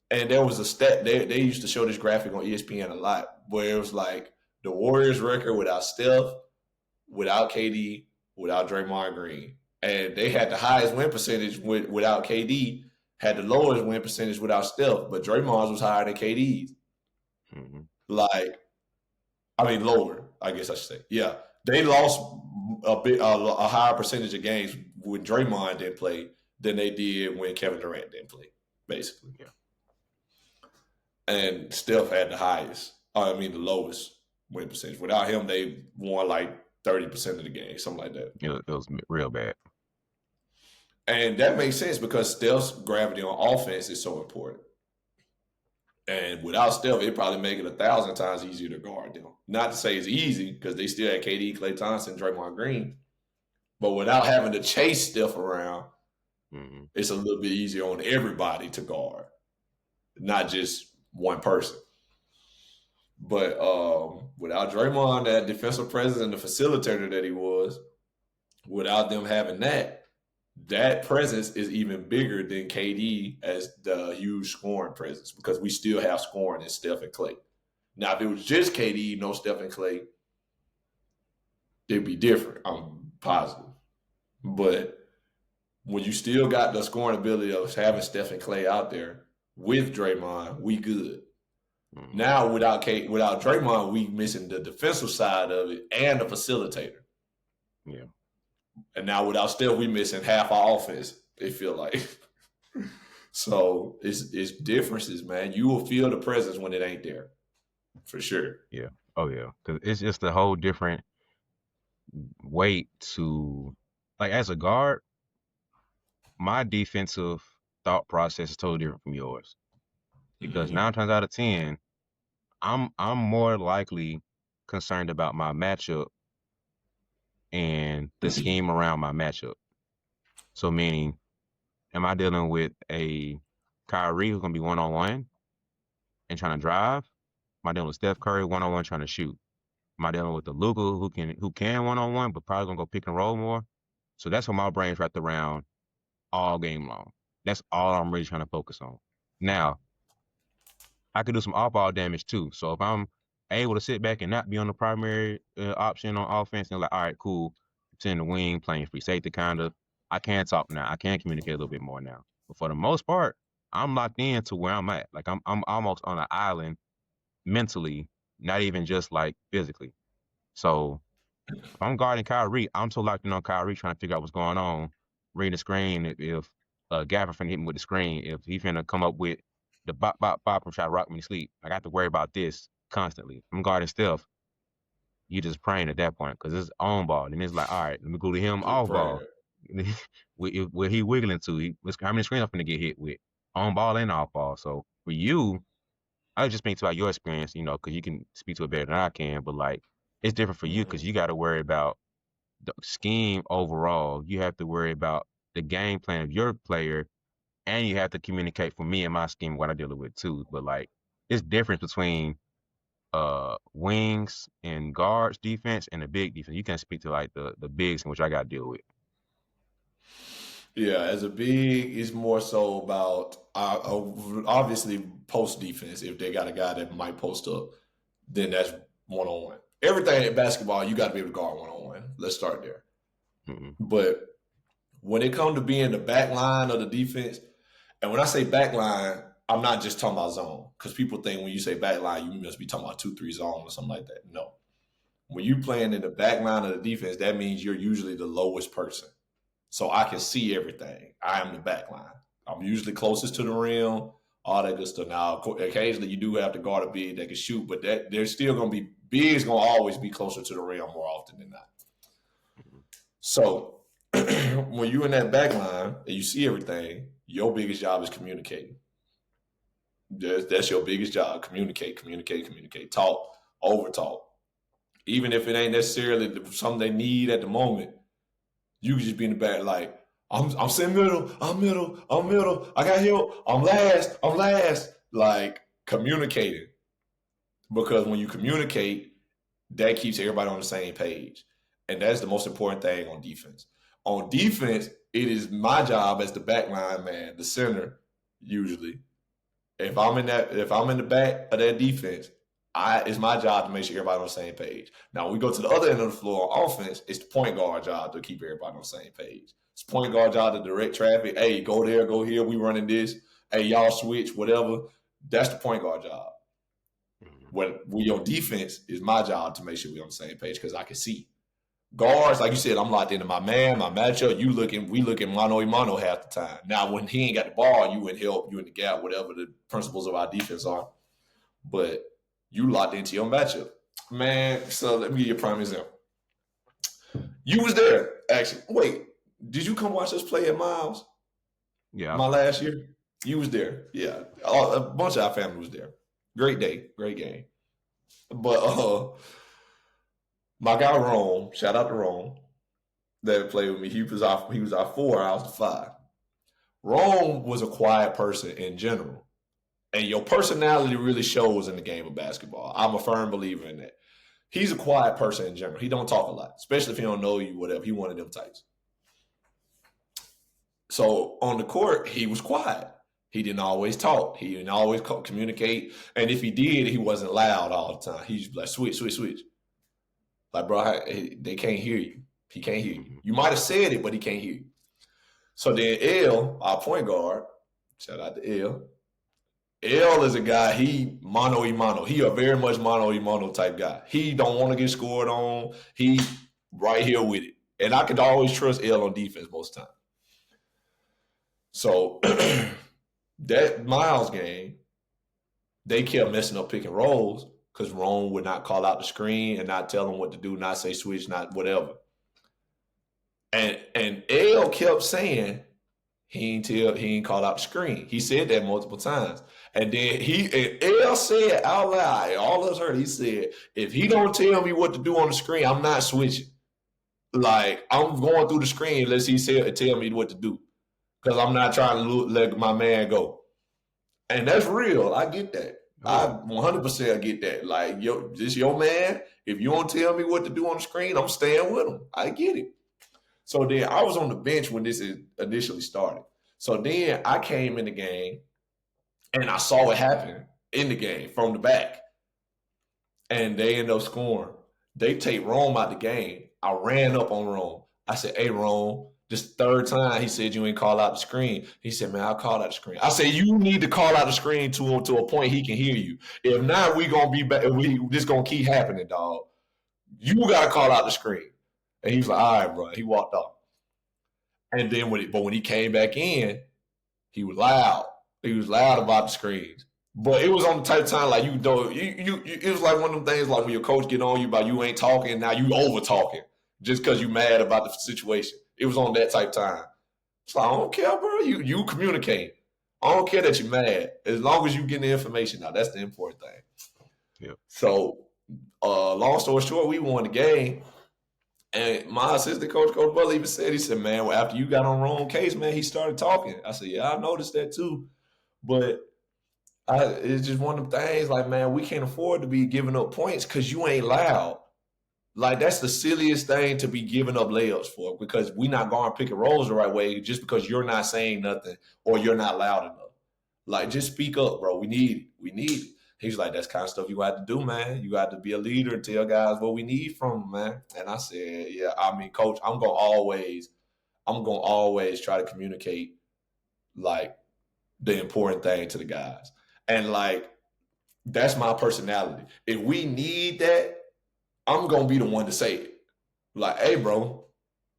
and there was a stat. They used to show this graphic on ESPN a lot, where it was like the Warriors' record without Steph, without KD, without Draymond Green, and they had the highest win percentage without KD, had the lowest win percentage without Steph, but Draymond's was higher than KD's. Like, I mean, lower, I guess I should say. Yeah, they lost a higher percentage of games when Draymond didn't play than they did when Kevin Durant didn't play, basically. Yeah. And Steph had the lowest win percentage. Without him, they won like 30% of the game, something like that. It was real bad. And that makes sense because Steph's gravity on offense is so important. And without Steph, it'd probably make it 1,000 times easier to guard them. Not to say it's easy because they still had KD, Klay Thompson, Draymond Green. But without having to chase Steph around, it's a little bit easier on everybody to guard, not just one person. But without Draymond, that defensive presence and the facilitator that he was, without them having that presence is even bigger than KD as the huge scoring presence because we still have scoring in Steph and Klay. Now, if it was just KD, no Steph and Klay, it'd be different. I'm positive. But when you still got the scoring ability of having Steph and Klay out there with Draymond, we good. Now, without Draymond, we missing the defensive side of it and the facilitator. Yeah. And now without Steph, we missing half our offense. They feel like. So it's differences, man. You will feel the presence when it ain't there, for sure. Yeah. Oh yeah, because it's just a whole different way to, like, as a guard, my defensive thought process is totally different from yours. Because Mm-hmm. 9 times out of 10, I'm more likely concerned about my matchup and the scheme around my matchup. So meaning, am I dealing with a Kyrie who's gonna be 1-on-1 and trying to drive? Am I dealing with Steph Curry 1-on-1 trying to shoot? Am I dealing with the Luka who can 1-on-1 but probably gonna go pick and roll more? So that's what my brain's wrapped around all game long. That's all I'm really trying to focus on. Now, I could do some off-ball damage too. So if I'm able to sit back and not be on the primary option on offense, and like, all right, cool, sitting in the wing, playing free safety, kind of, I can talk now. I can communicate a little bit more now. But for the most part, I'm locked in to where I'm at. Like I'm almost on an island mentally, not even just like physically. So if I'm guarding Kyrie, I'm so locked in on Kyrie trying to figure out what's going on, reading the screen. If Gaffer finna hit me with the screen, if he finna come up with the bop bop bop and try to rock me to sleep, I got to worry about this constantly. If I'm guarding Steph, you just praying at that point because it's on ball. And it's like, all right, let me go to him Just off praying. ball. Where he wiggling to? How many screens I'm finna get hit with? On ball and off ball. So for you, I just speak about your experience, because you can speak to it better than I can. But like, it's different for you Mm-hmm. because you got to worry about the scheme overall. You have to worry about the game plan of your player, and you have to communicate for me and my scheme what I deal with too. But like, it's difference between wings and guards defense and the big defense. You can't speak to like the bigs in which I got to deal with. Yeah, as a big, it's more so about obviously post defense. If they got a guy that might post up, then that's 1-on-1. Everything in basketball, you got to be able to guard 1-on-1. Let's start there. Mm-hmm. But when it comes to being the back line of the defense, and when I say back line, I'm not just talking about zone because people think when you say back line, you must be talking about 2-3 zone or something like that. No, when you playing in the back line of the defense, that means you're usually the lowest person. So I can see everything. I am the back line. I'm usually closest to the rim, all that good stuff. Now, occasionally you do have to guard a big that can shoot, but that there's still going to be bigs going to always be closer to the rim more often than not. So when you're in that back line and you see everything, your biggest job is communicating. That's your biggest job. Communicate, communicate, communicate. Talk, over talk. Even if it ain't necessarily something they need at the moment, you can just be in the back like, I'm sitting middle, I'm middle, I'm middle, I got help, I'm last, I'm last. Like communicating. Because when you communicate, that keeps everybody on the same page. And that's the most important thing on defense. On defense, it is my job as the backline man, the center, usually. If I'm in the back of that defense, it's my job to make sure everybody on the same page. Now, when we go to the other end of the floor on offense, it's the point guard job to keep everybody on the same page. It's point guard job to direct traffic. Hey, go there, go here. We running this. Hey, y'all switch, whatever. That's the point guard job. When we on defense, it's my job to make sure we're on the same page because I can see. Guards, like you said, I'm locked into my man, my matchup. We looking mano a mano half the time. Now, when he ain't got the ball, you in help, you in the gap, whatever the principles of our defense are. But you locked into your matchup. Man, so let me give you a prime example. You was there, actually. Wait, did you come watch us play at Miles Yeah, my last year? You was there. Yeah. A bunch of our family was there. Great day, great game. But my guy Rome, shout out to Rome, that played with me. He was our 4, I was the 5. Rome was a quiet person in general. And your personality really shows in the game of basketball. I'm a firm believer in that. He's a quiet person in general. He don't talk a lot, especially if he don't know you, whatever. He one of them types. So on the court, he was quiet. He didn't always talk. He didn't always communicate. And if he did, he wasn't loud all the time. He's like, switch, switch, switch. Like, bro, they can't hear you. He can't hear you. You might have said it, but he can't hear you. So then L, our point guard, shout out to L. L is a guy, he mano y mano. He a very much mano y mano type guy. He don't want to get scored on. He right here with it. And I could always trust L on defense most time. So that Miles game, they kept messing up pick and rolls because Rome would not call out the screen and not tell him what to do, not say switch, not whatever. And L kept saying he ain't call out the screen. He said that multiple times. And then L said out loud, all of us heard, he said, if he don't tell me what to do on the screen, I'm not switching. Like, I'm going through the screen unless he tell me what to do. Because I'm not trying to let my man go. And that's real. I get that. I 100% get that. Like, this your man. If you don't tell me what to do on the screen, I'm staying with him. I get it. So then I was on the bench when this initially started. So then I came in the game and I saw it happen in the game from the back. And they end up scoring. They take Rome out the game. I ran up on Rome. I said, hey, Rome, this third time he said you ain't call out the screen. He said, man, I'll call out the screen. I said, you need to call out the screen to a point he can hear you. If not, we gonna be back. This gonna keep happening, dog. You gotta call out the screen. And he was like, all right, bro. He walked off. And then when he came back in, he was loud. He was loud about the screens. But it was on the type of time like it was like one of them things like when your coach get on you about you ain't talking, now you over talking just because you mad about the situation. It was on that type of time. So I don't care, bro. You communicate. I don't care that you're mad. As long as you get the information out, that's the important thing. Yep. So long story short, we won the game. And my assistant coach, Coach Butler, even said, he said, man, well, after you got on Rome case, man, he started talking. I said, yeah, I noticed that too. But it's just one of the things like, man, we can't afford to be giving up points because you ain't loud. Like, that's the silliest thing to be giving up layups for because we not going to pick and rolls the right way just because you're not saying nothing or you're not loud enough. Like, just speak up, bro. We need it. We need it. He's like, that's kind of stuff you got to do, man. You got to be a leader and tell guys what we need from them, man. And I said, yeah, I mean, coach, I'm going to always try to communicate, like, the important thing to the guys. And, like, that's my personality. If we need that, I'm going to be the one to say it. Like, hey, bro,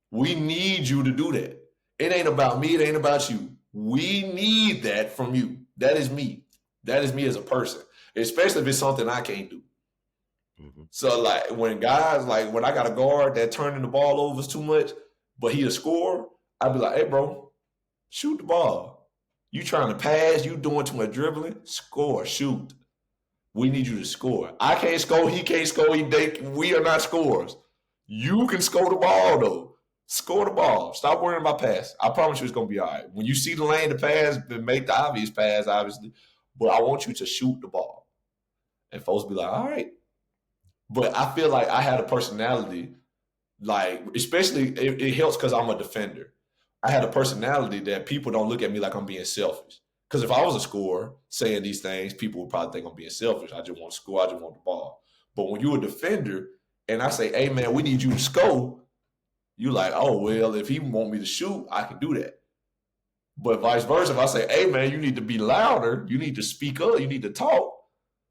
we need you to do that. It ain't about me. It ain't about you. We need that from you. That is me. That is me as a person, especially if it's something I can't do. Mm-hmm. So, like, when guys, like, when I got a guard that turning the ball over too much, but he a scorer, I'd be like, hey, bro, shoot the ball. You trying to pass, you doing too much dribbling, score, shoot. We need you to score. I can't score, he can't score, we are not scorers. You can score the ball, though. Score the ball. Stop worrying about pass. I promise you it's going to be all right. When you see the lane to pass, make the obvious pass, obviously. But I want you to shoot the ball. And folks be like, all right. But I feel like I had a personality, like, especially it helps because I'm a defender. I had a personality that people don't look at me like I'm being selfish. Because if I was a scorer saying these things, people would probably think I'm being selfish. I just want to score. I just want the ball. But when you're a defender and I say, hey, man, we need you to score, you like, oh, well, if he want me to shoot, I can do that. But vice versa, if I say, hey, man, you need to be louder, you need to speak up, you need to talk,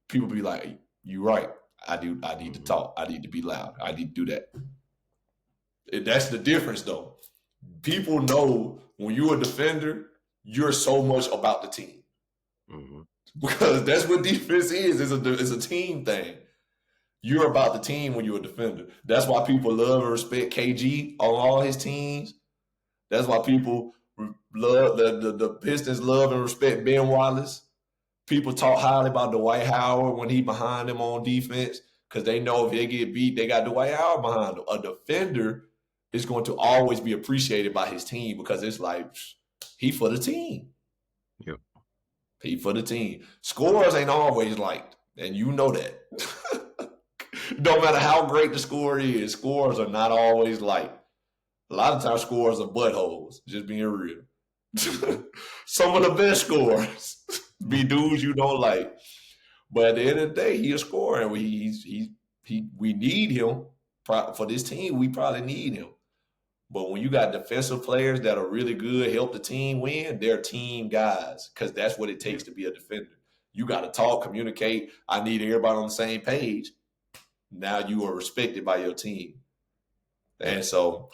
people be like, you're right. I need to talk. I need to be loud. I need to do that. That's the difference, though. People know when you're a defender, you're so much about the team. Mm-hmm. Because that's what defense is. It's a team thing. You're about the team when you're a defender. That's why people love and respect KG on all his teams. That's why people love the Pistons love and respect Ben Wallace. People talk highly about Dwight Howard when he behind them on defense because they know if they get beat, they got Dwight Howard behind them. A defender is going to always be appreciated by his team because it's like he for the team. Yep. He for the team. Scorers ain't always liked, and you know that. No matter how great the scorer is, scorers are not always liked. A lot of times scorers are buttholes, just being real. Some of the best scorers be dudes you don't like. But at the end of the day, he a scorer, and we need him. For this team, we probably need him. But when you got defensive players that are really good, help the team win, they're team guys because that's what it takes to be a defender. You got to talk, communicate. I need everybody on the same page. Now you are respected by your team. And so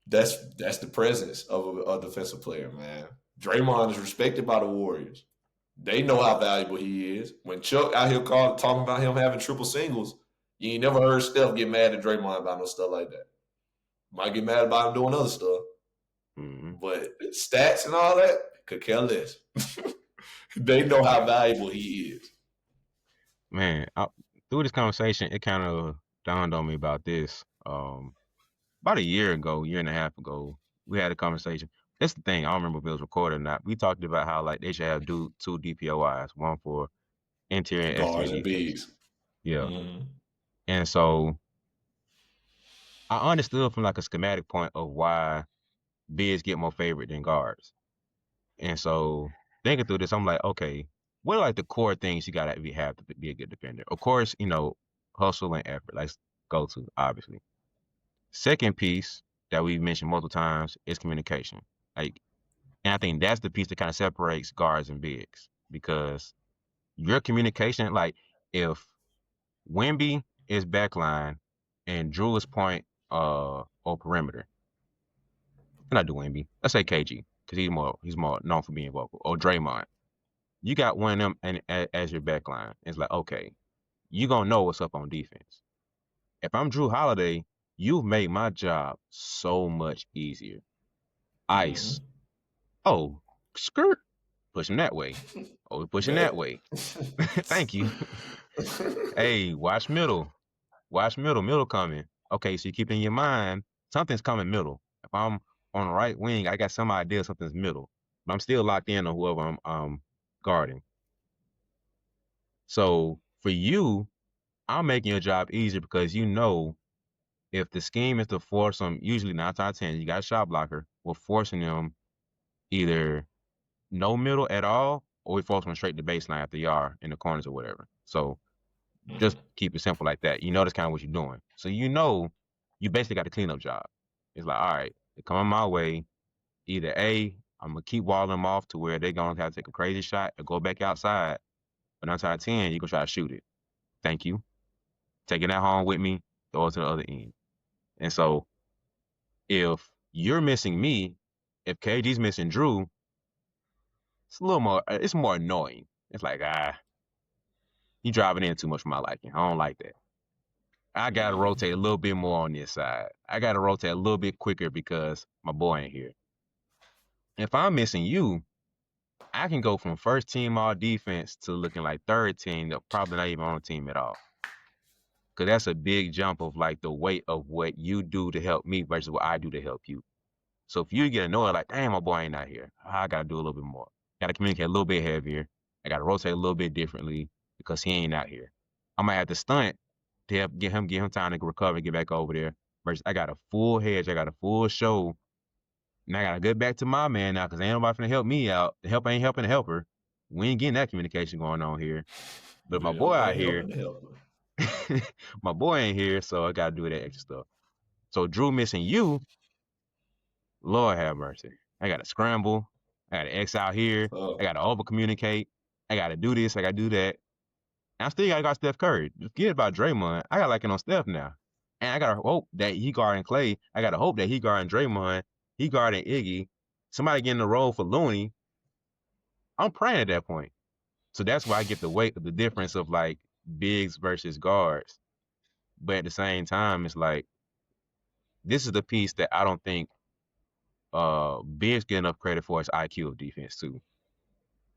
that's the presence of a defensive player, man. Draymond is respected by the Warriors. They know how valuable he is. When Chuck out here talking about him having triple singles, you ain't never heard Steph get mad at Draymond about no stuff like that. Might get mad about him doing other stuff. Mm-hmm. But stats and all that could care less. They know how valuable he is. Man, through this conversation, it kind of dawned on me about this. About a year ago, year and a half ago, we had a conversation. That's the thing. I don't remember if it was recorded or not. We talked about how like they should have two DPOIs, one for interior and exterior Guards and defense. bigs. Yeah. Mm-hmm. And so I understood from like a schematic point of why bigs get more favorite than guards. And so thinking through this, I'm like, okay, what are like the core things you gotta have to be a good defender? Of course, hustle and effort. Let's go to obviously. Second piece that we've mentioned multiple times is communication. Like, and I think that's the piece that kind of separates guards and bigs because your communication, like if Wemby is backline and Drew is point or perimeter, and I do Wemby. Let's say KG because he's more known for being vocal or Draymond. You got one of them and as your backline. It's like okay, you gonna know what's up on defense. If I'm Drew Holiday, you've made my job so much easier. Ice. Mm-hmm. Oh, skirt. Push him that way. Oh, pushing that Bet. way. Thank you. Hey, watch middle. Watch middle. Middle coming. Okay, so you keep in your mind something's coming middle. If I'm on the right wing, I got some idea something's middle, but I'm still locked in on whoever I'm guarding. So for you, I'm making your job easier because you know if the scheme is to force them, usually 9 times out of 10, you got a shot blocker. We're forcing them either no middle at all, or we force them straight to baseline after yard in the corners or whatever. So just Mm-hmm. keep it simple like that. You know that's kind of what you're doing. So you basically got a cleanup job. It's like, all right, they're coming my way. Either A, I'm gonna keep walling them off to where they're gonna have to take a crazy shot or go back outside. But 9 times out of 10, you're gonna try to shoot it. Thank you. Taking that home with me, throw it to the other end. And so if you're missing me, if KG's missing Drew, it's more annoying. It's like, you driving in too much for my liking. I don't like that. I gotta Mm-hmm. rotate a little bit more on this side. I gotta rotate a little bit quicker because my boy ain't here. If I'm missing you, I can go from first team all defense to looking like third team that probably not even on the team at all. Cause that's a big jump of like the weight of what you do to help me versus what I do to help you. So if you get annoyed, like, damn, my boy ain't not here, I gotta do a little bit more. Gotta communicate a little bit heavier. I gotta rotate a little bit differently because he ain't out here. I might have to stunt to help get him time to recover and get back over there. Versus I got a full hedge, I got a full show. And I gotta get back to my man now because ain't nobody finna help me out. The help ain't helping the helper. We ain't getting that communication going on here. But my The boy help out ain't here, helping the helper. my boy ain't here, so I gotta do that extra stuff. So Drew missing you, Lord have mercy. I gotta scramble. I gotta X out here. I Oh, gotta over communicate. I gotta do this. I gotta do that. And I still gotta got Steph Curry. Forget about Draymond. I got like it on Steph now. And I gotta hope that he guarding Clay. I gotta hope that he guarding Draymond. He guarding Iggy. Somebody getting the role for Looney. I'm praying at that point. So that's why I get the weight of the difference of like bigs versus guards. But at the same time, it's like this is the piece that I don't think bigs get enough credit for is IQ of defense too.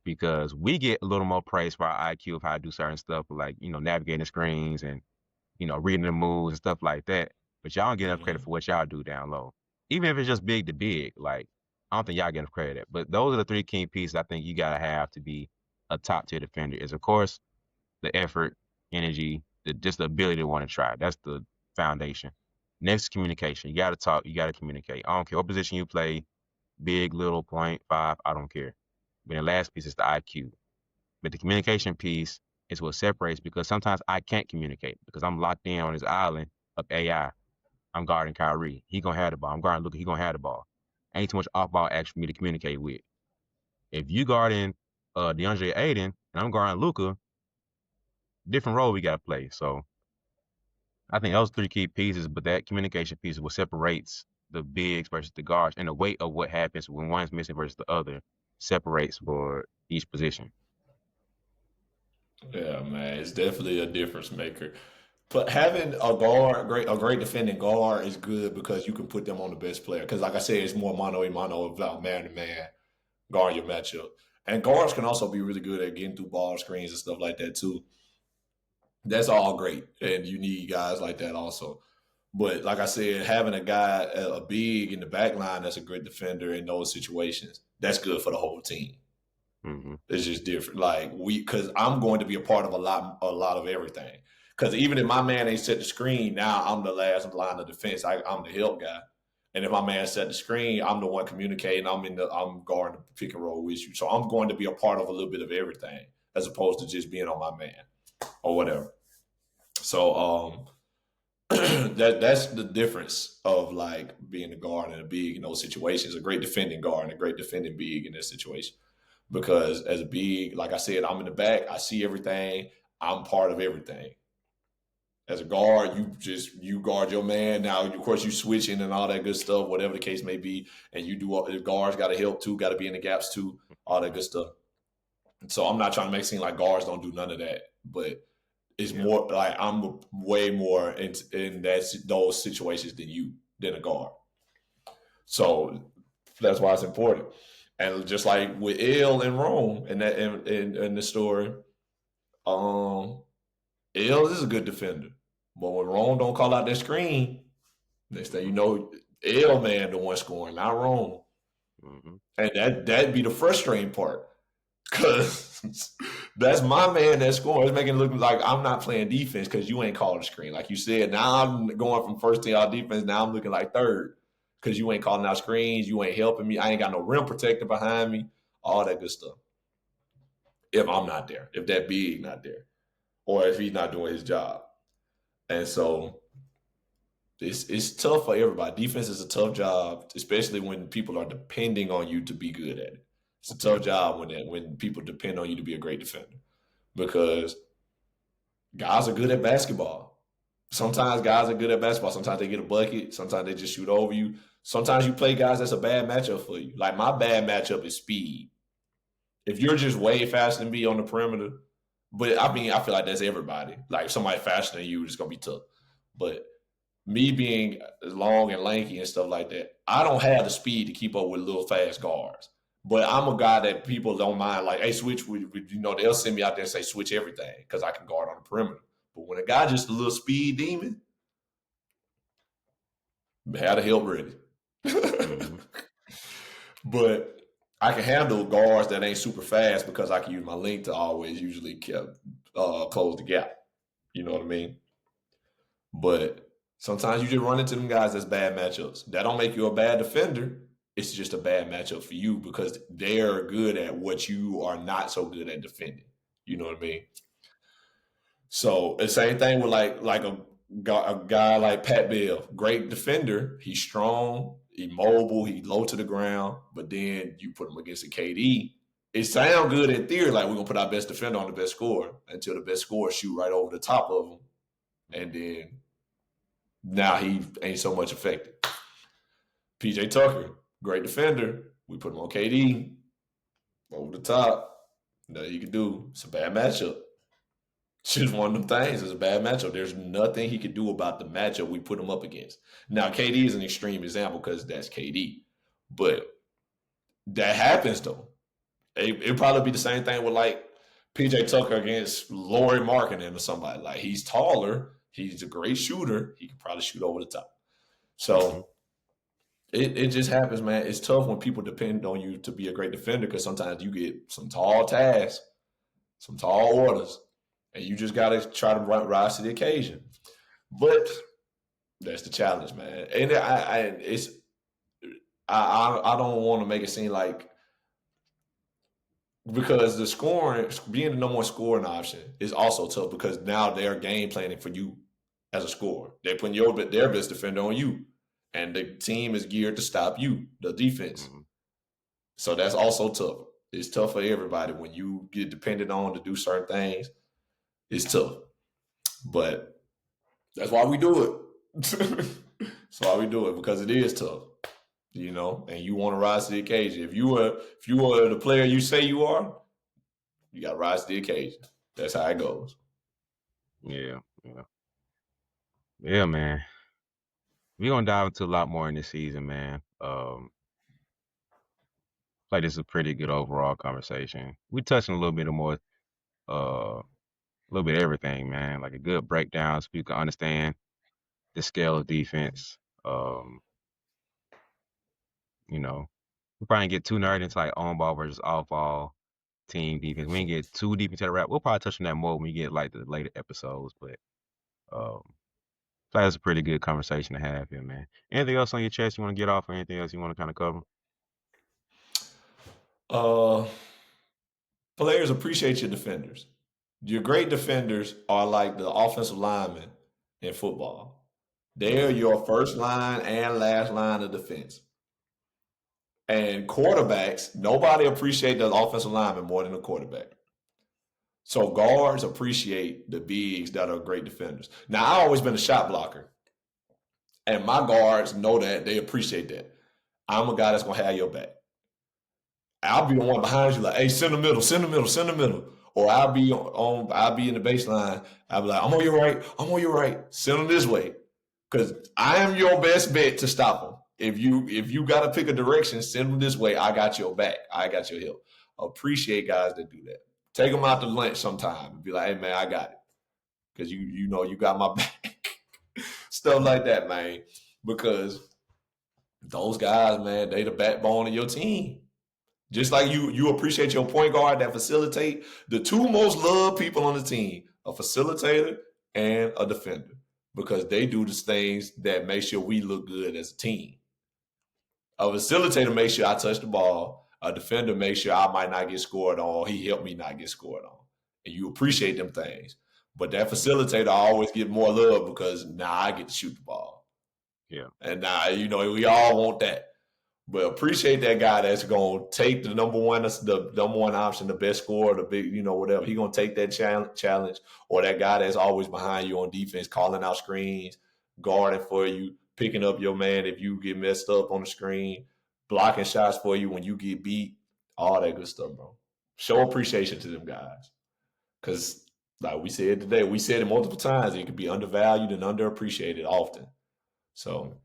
Because we get a little more praise for our IQ of how to do certain stuff, like navigating screens and reading the moves and stuff like that. But y'all don't get enough credit mm-hmm. for what y'all do down low, even if it's just big to big. Like I don't think y'all get enough credit. But those are the three key pieces I think you gotta have to be a top tier defender. Is of course the effort, energy, just the ability to want to try. That's the foundation. Next, communication. You gotta talk. You gotta communicate. I don't care what position you play, big, little, point, five. I don't care. But the last piece is the IQ. But the communication piece is what separates because sometimes I can't communicate because I'm locked in on this island of AI. I'm guarding Kyrie. He gonna have the ball. I'm guarding Luka. He gonna have the ball. Ain't too much off ball action for me to communicate with. If you guarding DeAndre Ayton and I'm guarding Luka, different role we gotta play. So I think those three key pieces, but that communication piece is what separates the bigs versus the guards and the weight of what happens when one's missing versus the other separates for each position. Yeah, man, it's definitely a difference maker. But having a great defending guard is good because you can put them on the best player. Because like I said, it's more mano a mano about man to man guard your matchup. And guards can also be really good at getting through ball screens and stuff like that too. That's all great, and you need guys like that also. But like I said, having a guy, a big in the back line that's a great defender in those situations, that's good for the whole team. Hmm. It's just different. Because I'm going to be a part of a lot of everything. Because even if my man ain't set the screen, now I'm the last line of defense. I'm the help guy. And if my man set the screen, I'm the one communicating. I'm guarding the pick and roll with you. So I'm going to be a part of a little bit of everything, as opposed to just being on my man or whatever. So that's the difference of like being a guard and a big in those situations. A great defending guard and a great defending big in this situation. Because as a big, like I said, I'm in the back. I see everything. I'm part of everything. As a guard, you guard your man. Now, of course, you switching and all that good stuff, whatever the case may be. And you do the guards got to help too, got to be in the gaps too, all that good stuff. And so I'm not trying to make it seem like guards don't do none of that, but it's Yeah. more like I'm way more in those situations than a guard. So that's why it's important. And just like with L in Rome in that in the story, um, L is a good defender. But when Rome don't call out their screen, next thing you Hmm. know, L man the one scoring, not Rome. Hmm. And that'd be the frustrating part. Cause that's my man that scoring. It's making it look like I'm not playing defense because you ain't calling the screen. Like you said, now I'm going from first team out defense. Now I'm looking like third because you ain't calling out screens. You ain't helping me. I ain't got no rim protector behind me. All that good stuff. If I'm not there, if that big not there, or if he's not doing his job. And so it's tough for everybody. Defense is a tough job, especially when people are depending on you to be good at it. It's a tough Yeah. job when people depend on you to be a great defender because guys are good at basketball. Sometimes guys are good at basketball. Sometimes they get a bucket. Sometimes they just shoot over you. Sometimes you play guys that's a bad matchup for you. Like my bad matchup is speed. If you're just way faster than me on the perimeter, but I mean, I feel like that's everybody. Like if somebody faster than you, it's gonna be tough. But me being long and lanky and stuff like that, I don't have the speed to keep up with little fast guards. But I'm a guy that people don't mind. Like, hey, switch. They'll send me out there and say switch everything because I can guard on the perimeter. But when a guy just a little speed demon, had to help ready. Hmm. But I can handle guards that ain't super fast because I can use my length to always usually close the gap. You know what I mean? But sometimes you just run into them guys that's bad matchups. That don't make you a bad defender. It's just a bad matchup for you because they're good at what you are not so good at defending. You know what I mean? So the same thing with a guy like Pat Bell, great defender. He's strong, he's mobile, he's low to the ground. But then you put him against a KD. It sounds good in theory, like we're gonna put our best defender on the best scorer until the best scorer shoot right over the top of him, and then now he ain't so much effective. PJ Tucker, great defender. We put him on KD over the top. Nothing you can do. It's a bad matchup. It's just one of them things. It's a bad matchup. There's nothing he could do about the matchup we put him up against. Now, KD is an extreme example because that's KD. But that happens though. It'd probably be the same thing with like PJ Tucker against Laurie Markkinen or somebody. Like he's taller, he's a great shooter. He could probably shoot over the top. Hmm. So it just happens, man. It's tough when people depend on you to be a great defender because sometimes you get some tall tasks, some tall orders, and you just got to try to rise to the occasion. But that's the challenge, man. And I don't want to make it seem like because the scoring, being the number one scoring option is also tough because now they're game planning for you as a scorer. They're putting their best defender on you, and the team is geared to stop you, the defense. Hmm. So that's also tough. It's tough for everybody when you get depended on to do certain things. It's tough, but that's why we do it. That's why we do it because it is tough, and you want to rise to the occasion. If you were the player you say you are, you got to rise to the occasion. That's how it goes. Yeah. Yeah. Yeah, man. We're gonna dive into a lot more in this season, man. Like this is a pretty good overall conversation. We touched on a little bit of more, a little bit of everything, man. Like a good breakdown so people can understand the scale of defense. Um, you know, we probably get too nerdy into like on ball versus off ball team defense. We ain't get too deep into the rap. We'll probably touch on that more when we get like the later episodes, but um, so that's a pretty good conversation to have here, man. Anything else on your chest you want to get off, or anything else you want to kind of cover? Uh, Players appreciate your defenders. Your great defenders are like the offensive linemen in football. They're your first line and last line of defense. And quarterbacks, nobody appreciates the offensive lineman more than the quarterback. So guards appreciate the bigs that are great defenders. Now, I've always been a shot blocker, and my guards know that. They appreciate that. I'm a guy that's going to have your back. I'll be the one behind you, like, hey, send the middle, send the middle, send the middle. Or I'll be in the baseline. I'll be like, I'm on your right, I'm on your right. Send them this way, because I am your best bet to stop them. If you got to pick a direction, send them this way. I got your back. I got your help. Appreciate guys that do that. Take them out to lunch sometime and be like, hey man, I got it, because you know you got my back. Stuff like that, man. Because those guys, man, they the backbone of your team. Just like you appreciate your point guard that facilitate. The two most loved people on the team, a facilitator and a defender, because they do the things that make sure we look good as a team. A facilitator makes sure I touch the ball. A defender makes sure I might not get scored on. He helped me not get scored on. And you appreciate them things. But that facilitator always get more love because now I get to shoot the ball. Yeah, And now, we all want that. But appreciate that guy that's gonna take the number one option, the best scorer, the big, whatever. He gonna take that challenge, or that guy that's always behind you on defense, calling out screens, guarding for you, picking up your man if you get messed up on the screen, blocking shots for you when you get beat, all that good stuff, bro. Show appreciation to them guys, because like we said today, we said it multiple times. It could be undervalued and underappreciated often. So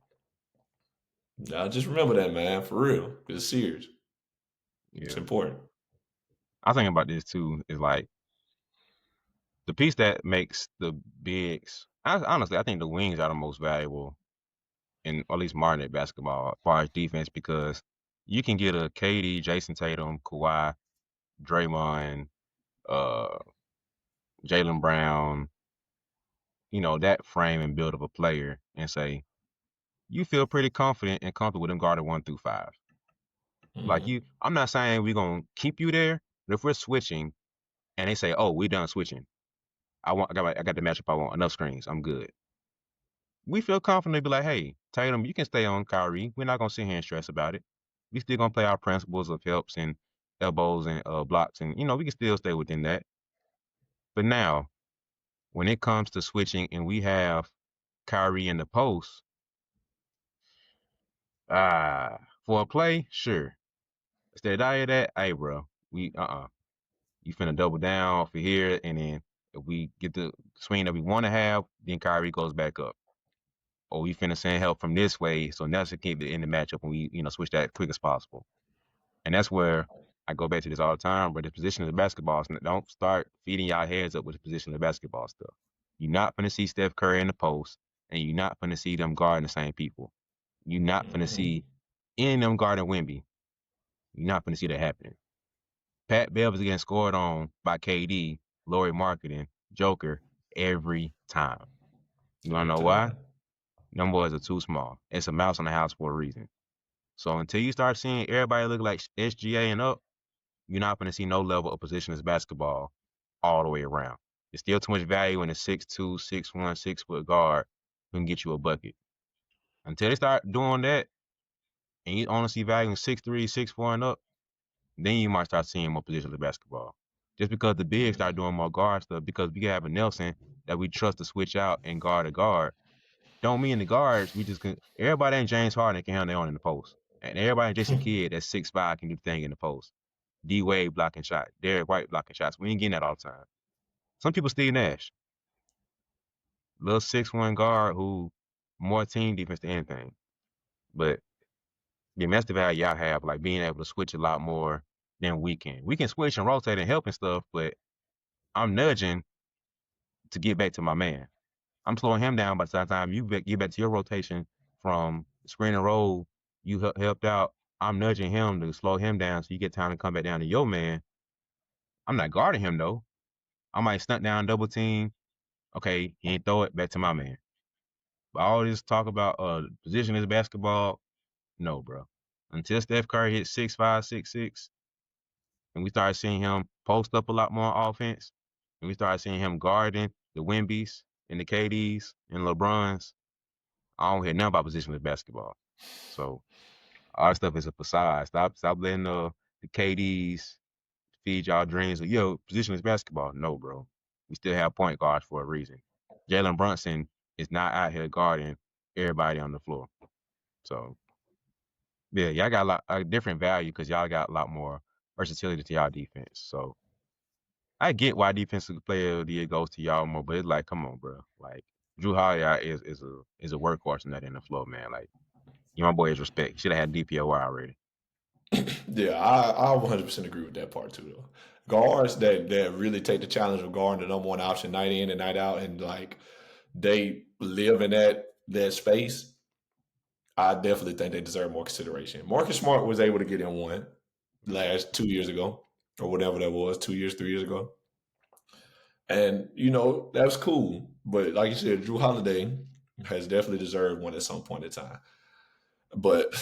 now just remember that, man, for real. It's serious. It's yeah. important. I think about this too. Is like the piece that makes the bigs. Honestly, I think the wings are the most valuable in, or at least modern day basketball, as far as defense, because you can get a KD, Jason Tatum, Kawhi, Draymond, uh, Jalen Brown, that frame and build of a player, and say you feel pretty confident and comfortable with them guarded 1 through 5. Like Mm-hmm. I'm not saying we're gonna keep you there, but if we're switching and they say, "Oh, we done switching. I got the matchup I want. Enough screens. I'm good." We feel confident to be like, "Hey, Tatum, you can stay on Kyrie. We're not gonna sit here and stress about it. We still gonna play our principles of helps and elbows and blocks, and we can still stay within that." But now, when it comes to switching and we have Kyrie in the post, for a play, sure. Instead of that, hey, bro, we you finna double down for here, and then if we get the swing that we want to have, then Kyrie goes back up. Or we finna send help from this way, so that's to keep it in the matchup, and we switch that quick as possible. And that's where I go back to this all the time. But the position of the basketball, don't start feeding y'all heads up with the position of the basketball stuff. You're not gonna see Steph Curry in the post, and you're not gonna see them guarding the same people. You're not gonna Mm-hmm. see any of them guarding Wemby. You're not gonna see that happening. Pat Bev is getting scored on by KD, Laurie Marketing, Joker every time. You wanna Every know why? time. Them boys are too small. It's a mouse in the house for a reason. So until you start seeing everybody look like SGA and up, you're not going to see no level of positionless basketball all the way around. There's still too much value in a 6'2", 6'1", 6-foot guard who can get you a bucket. Until they start doing that, and you only see value in 6'3", 6'4", and up, then you might start seeing more positionless basketball. Just because the bigs start doing more guard stuff, because we have a Nelson that we trust to switch out and guard a guard, don't mean the guards, we just can, everybody ain't James Harden can handle their own in the post. And everybody ain't Jason Kidd that's 6'5" can do the thing in the post. D Wade blocking shots, Derek White blocking shots. We ain't getting that all the time. Some people Steve Nash. little 6'1" guard who more team defense than anything. But that's the value y'all have, like being able to switch a lot more than we can. We can switch and rotate and help and stuff, but I'm nudging to get back to my man. I'm slowing him down by the time you get back to your rotation from screen and roll. You helped out. I'm nudging him to slow him down so you get time to come back down to your man. I'm not guarding him though. I might stunt down, double team. Okay, he ain't throw it back to my man. But all this talk about position is basketball, no, bro. Until Steph Curry hit 6'5", 6'6", and we started seeing him post up a lot more on offense, and we started seeing him guarding the Wemby's and the KDs and LeBrons, I don't hear nothing about positionless basketball. So all that stuff is a facade. Stop letting the KDs feed y'all dreams of positionless basketball. No, bro. We still have point guards for a reason. Jalen Brunson is not out here guarding everybody on the floor. So yeah, y'all got a different value because y'all got a lot more versatility to y'all defense. So I get why defensive player of the year goes to y'all more, but it's like, come on, bro. Like Drew Holiday is a workhorse in that in the floor, man. Like my boy is respect. Should have had DPOY already. Yeah, I 100% agree with that part too. Though guards that really take the challenge of guarding the number one option night in and night out, and like they live in that space. I definitely think they deserve more consideration. Marcus Smart was able to get in one last 2 years ago, or whatever that was, 2 years, 3 years ago. And, that was cool. But like you said, Drew Holiday has definitely deserved one at some point in time. But,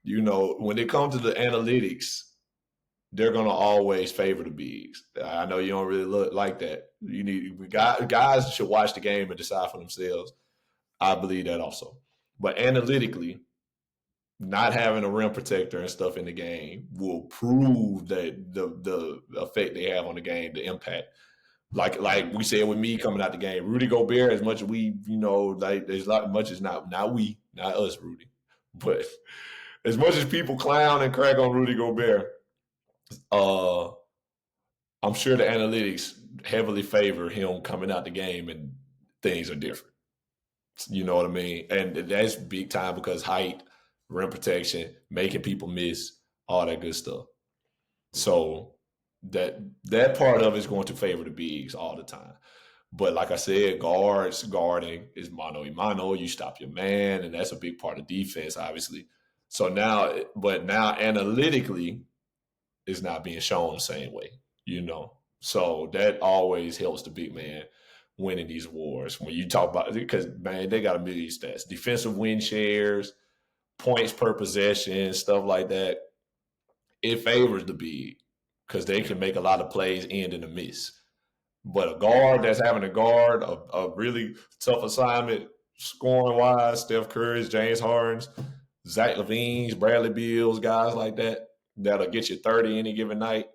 when it comes to the analytics, they're going to always favor the bigs. I know you don't really look like that. Guys should watch the game and decide for themselves. I believe that also. But analytically, not having a rim protector and stuff in the game will prove that the effect they have on the game, the impact. Like we said with me coming out the game, Rudy Gobert, as much as we, like there's not much as not us, Rudy, but as much as people clown and crack on Rudy Gobert, uh, I'm sure the analytics heavily favor him coming out the game, and things are different. You know what I mean? And that's big time because height, rim protection, making people miss, all that good stuff. So that part of it is going to favor the bigs all the time. But like I said, guarding is mano a mano. You stop your man, and that's a big part of defense, obviously. So now analytically, it's not being shown the same way. So that always helps the big man winning these wars. When you talk about, because man, they got a million stats: defensive win shares, points per possession, stuff like that. It favors the big because they can make a lot of plays end in a miss. But a guard that's having to guard a really tough assignment, scoring wise, Steph Curry's, James Harden's, Zach LaVine's, Bradley Beal's, guys like that, that'll get you 30 any given night.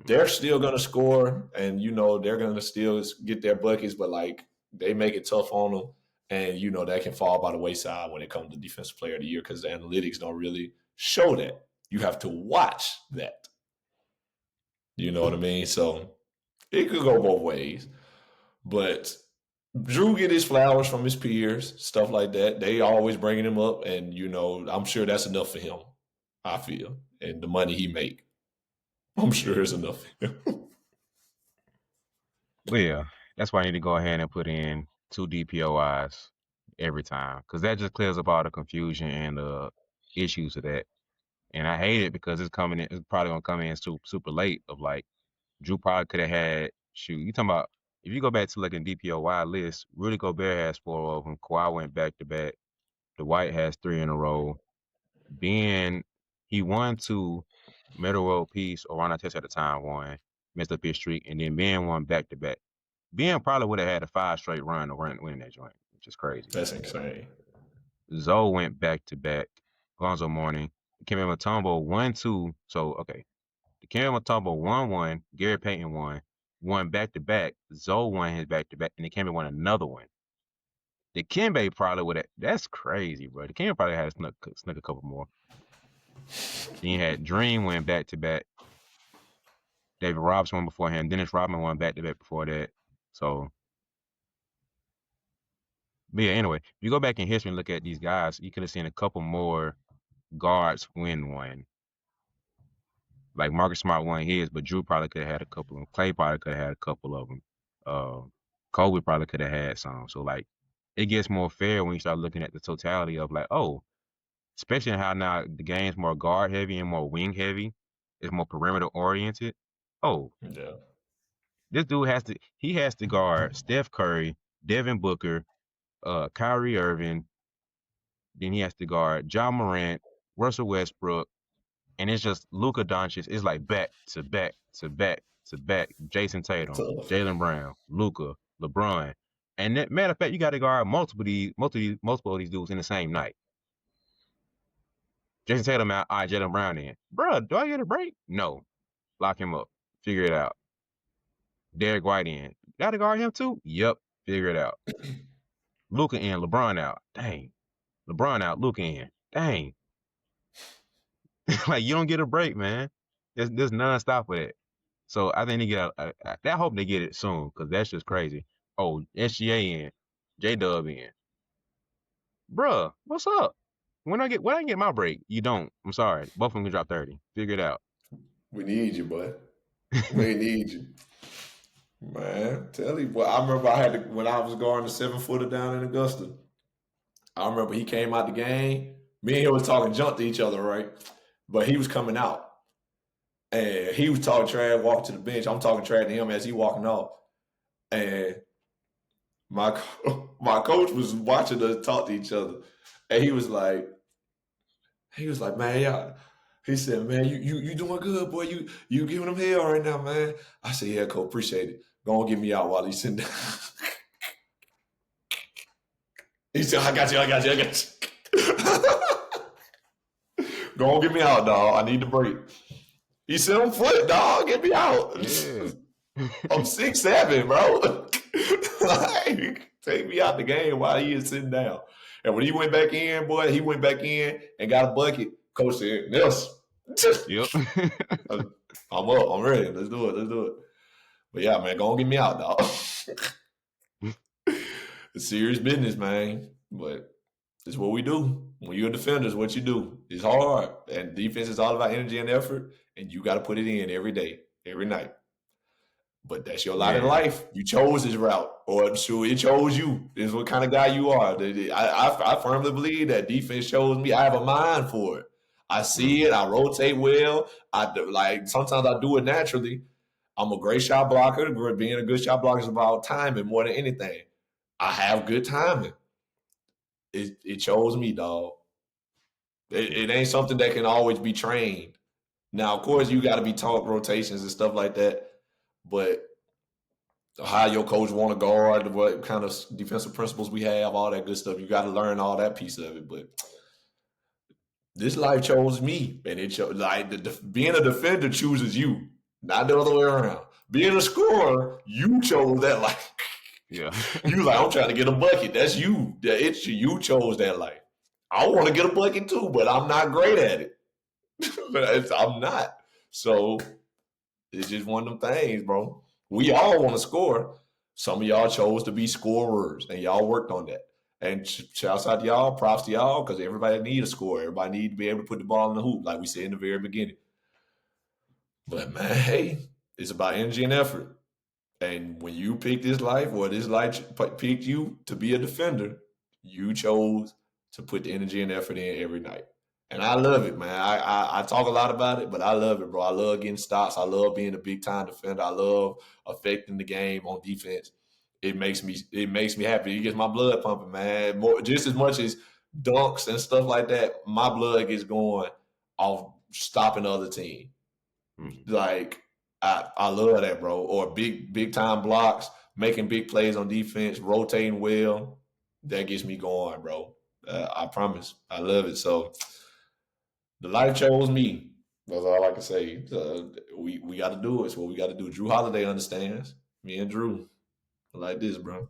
They're still going to score, and they're going to still get their buckets, but like they make it tough on them, and that can fall by the wayside when it comes to defensive player of the year because the analytics don't really show that. You have to watch that. You know what I mean? So it could go both ways, but Drew get his flowers from his peers, stuff like that. They always bringing him up, and I'm sure that's enough for him. I feel, and the money he make, I'm sure it's enough for him. But yeah, that's why I need to go ahead and put in 2 DPOIs every time because that just clears up all the confusion and the issues of that. And I hate it because it's coming in. It's probably gonna come in super late. Of like Drew probably could have had. Shoot, you talking about if you go back to like a DPOY list, Rudy Gobert has 4 of them. Kawhi went back to back. Dwight has 3 in a row. Ben, he won 2. Metal World Peace or Ron Artest at the time won, messed up his streak, and then Ben won back to back. Ben probably would have had a 5 straight run to winning that joint, which is crazy. That's insane. Zoe went back to back. Lonzo Mourning. Kevin Mutombo 1-2. So okay. The Kevin Mutombo 1-1. Gary Payton won back to back. Zoe won his back to back, and the Kemba won another one. The Kemba probably would have. That's crazy, bro. The Kemba probably had snuck a couple more. Then you had Dream went back to back. David Robson won before him. Dennis Rodman won back to back before that. So But yeah, anyway, if you go back in history and look at these guys, you could have seen a couple more guards win one. Like Marcus Smart won his, but Drew probably could have had a couple of them. Clay probably could have had a couple of them. Uh, Kobe probably could have had some. So like, it gets more fair when you start looking at the totality of like, oh, especially in how now the game's more guard heavy and more wing heavy. It's more perimeter oriented. Oh, Yeah. this dude has to guard Steph Curry, Devin Booker, Kyrie Irving. Then he has to guard John Morant, Russell Westbrook, and it's just Luka Doncic. It's like back to back to back to back. Jason Tatum, Tough. Jalen Brown, Luka, LeBron, and that, matter of fact, you got to guard multiple of these dudes in the same night. Jason Tatum out, all right, Jalen Brown in. Bruh, do I get a break? No. Lock him up. Figure it out. Derek White in. Got to guard him too? Yep. Figure it out. Luka in, LeBron out. Dang. LeBron out, Luka in. Dang. Like you don't get a break, man. There's nonstop with it. So I think they get I hope they get it soon because that's just crazy. Oh, SGA in, J Dub in, bruh. What's up? When I get my break, you don't. I'm sorry. Both of them can drop 30. Figure it out. We need you, boy. We need you. Man, tell you what, I remember I had to, when I was guarding the 7-footer down in Augusta. I remember he came out the game. Me and him was talking junk to each other, right? But he was coming out. And he was talking trash, walking to the bench. I'm talking trash to him as he walking off. And my my coach was watching us talk to each other. And he was like, man, y'all. He said, man, you doing good, boy. You giving him hell right now, man. I said, yeah, coach, appreciate it. Go on, get me out while he's sitting down. He said, I got you, I got you, I got you. Go on, get me out, dog. I need the break. He said, I'm foot, dog. Get me out. Yeah. I'm 6'7", bro. Like, take me out the game while he is sitting down. And when he went back in, boy, he went back in and got a bucket. Coach said, Nelson. Yep. I'm up. I'm ready. Let's do it. Let's do it. But yeah, man, go on, get me out, dog. It's serious business, man. But it's what we do. When you're a defender, it's what you do. It's hard. And defense is all about energy and effort. And you got to put it in every day, every night. But that's your lot in Yeah. life. You chose this route, or sure, it chose you. This is what kind of guy you are. I firmly believe that defense chose me. I have a mind for it. I see Mm-hmm. it. I rotate well. Like sometimes I do it naturally. I'm a great shot blocker. Being a good shot blocker is about timing more than anything. I have good timing. It chose me, dog. It ain't something that can always be trained. Now, of course, you got to be taught rotations and stuff like that. But how your coach want to guard, what kind of defensive principles we have, all that good stuff. You got to learn all that piece of it. But this life chose me, and it chose like being a defender chooses you, not the other way around. Being a scorer, you chose that life. Yeah. You like, I'm trying to get a bucket. That's you. It's you chose that life. I want to get a bucket too, but I'm not great at it. I'm not. So it's just one of them things, bro. We all want to score. Some of y'all chose to be scorers, and y'all worked on that. And shouts out to y'all, props to y'all, because everybody need a score. Everybody need to be able to put the ball in the hoop, like we said in the very beginning. But man, hey, it's about energy and effort. And when you pick this life, or this life picked you to be a defender, you chose to put the energy and effort in every night. And I love it, man. I talk a lot about it, but I love it, bro. I love getting stops. I love being a big time defender. I love affecting the game on defense. It makes me happy. It gets my blood pumping, man. More just as much as dunks and stuff like that. My blood gets going off stopping the other team. Mm-hmm. Like I love that, bro. Or big time blocks, making big plays on defense, rotating well. That gets me going, bro. I promise. I love it. So the life chose me. That's all I can say. We got to do it. It's what we got to do. Drew Holiday understands. Me and Drew like this, bro.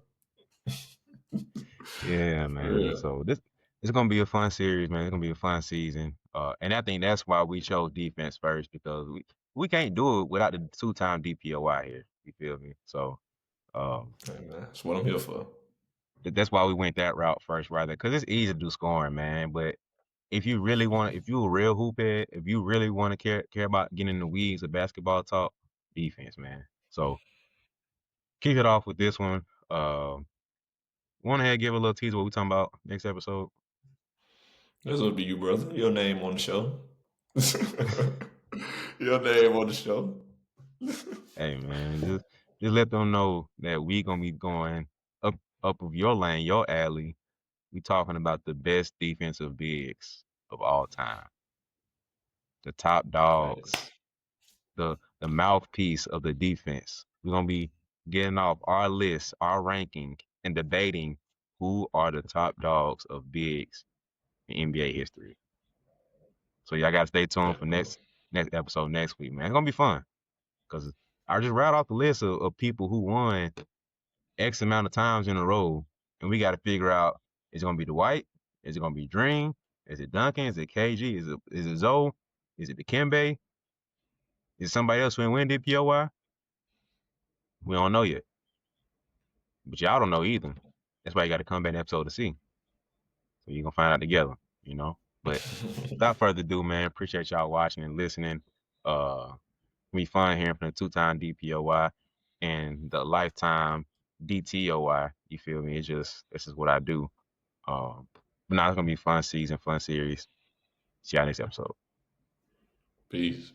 Yeah, For man. real. So this it's gonna be a fun series, man. It's gonna be a fun season. And I think that's why we chose defense first because we can't do it without the two-time DPOY here. You feel me? So um Hey, man, that's what I'm here for. That's why we went that route first, rather, because it's easy to do scoring, man. But if you really want, if you a real hoop head, if you really want to care about getting in the weeds of basketball talk, defense, man. So kick it off with this one. Want to give a little teaser what we talking about next episode? This would be you, brother. Your name on the show. Your name on the show. Hey, man, just let them know that we gonna be going up of your lane, your alley. We talking about the best defensive bigs of all time, the top Right. dogs, the mouthpiece of the defense. We're gonna be getting off our list, our ranking, and debating who are the top dogs of bigs in NBA history. So y'all gotta stay tuned for Definitely. next episode next week, man. It's gonna be fun because I just rattled off the list of people who won X amount of times in a row, and we got to figure out is it gonna be Dwight? Is it gonna be Dream? Is it Duncan? Is it KG? Is it Zoe? Is it Dikembe? Is it somebody else who ain't win DPOY? We don't know yet, but y'all don't know either. That's why you got to come back in the episode to see. So you're gonna find out together, you know. But without further ado, man, appreciate y'all watching and listening. Be fun hearing from the two-time DPOY and the lifetime DTOY. You feel me? It's just this is what I do. But now it's gonna be fun season, fun series. See y'all next episode. Peace.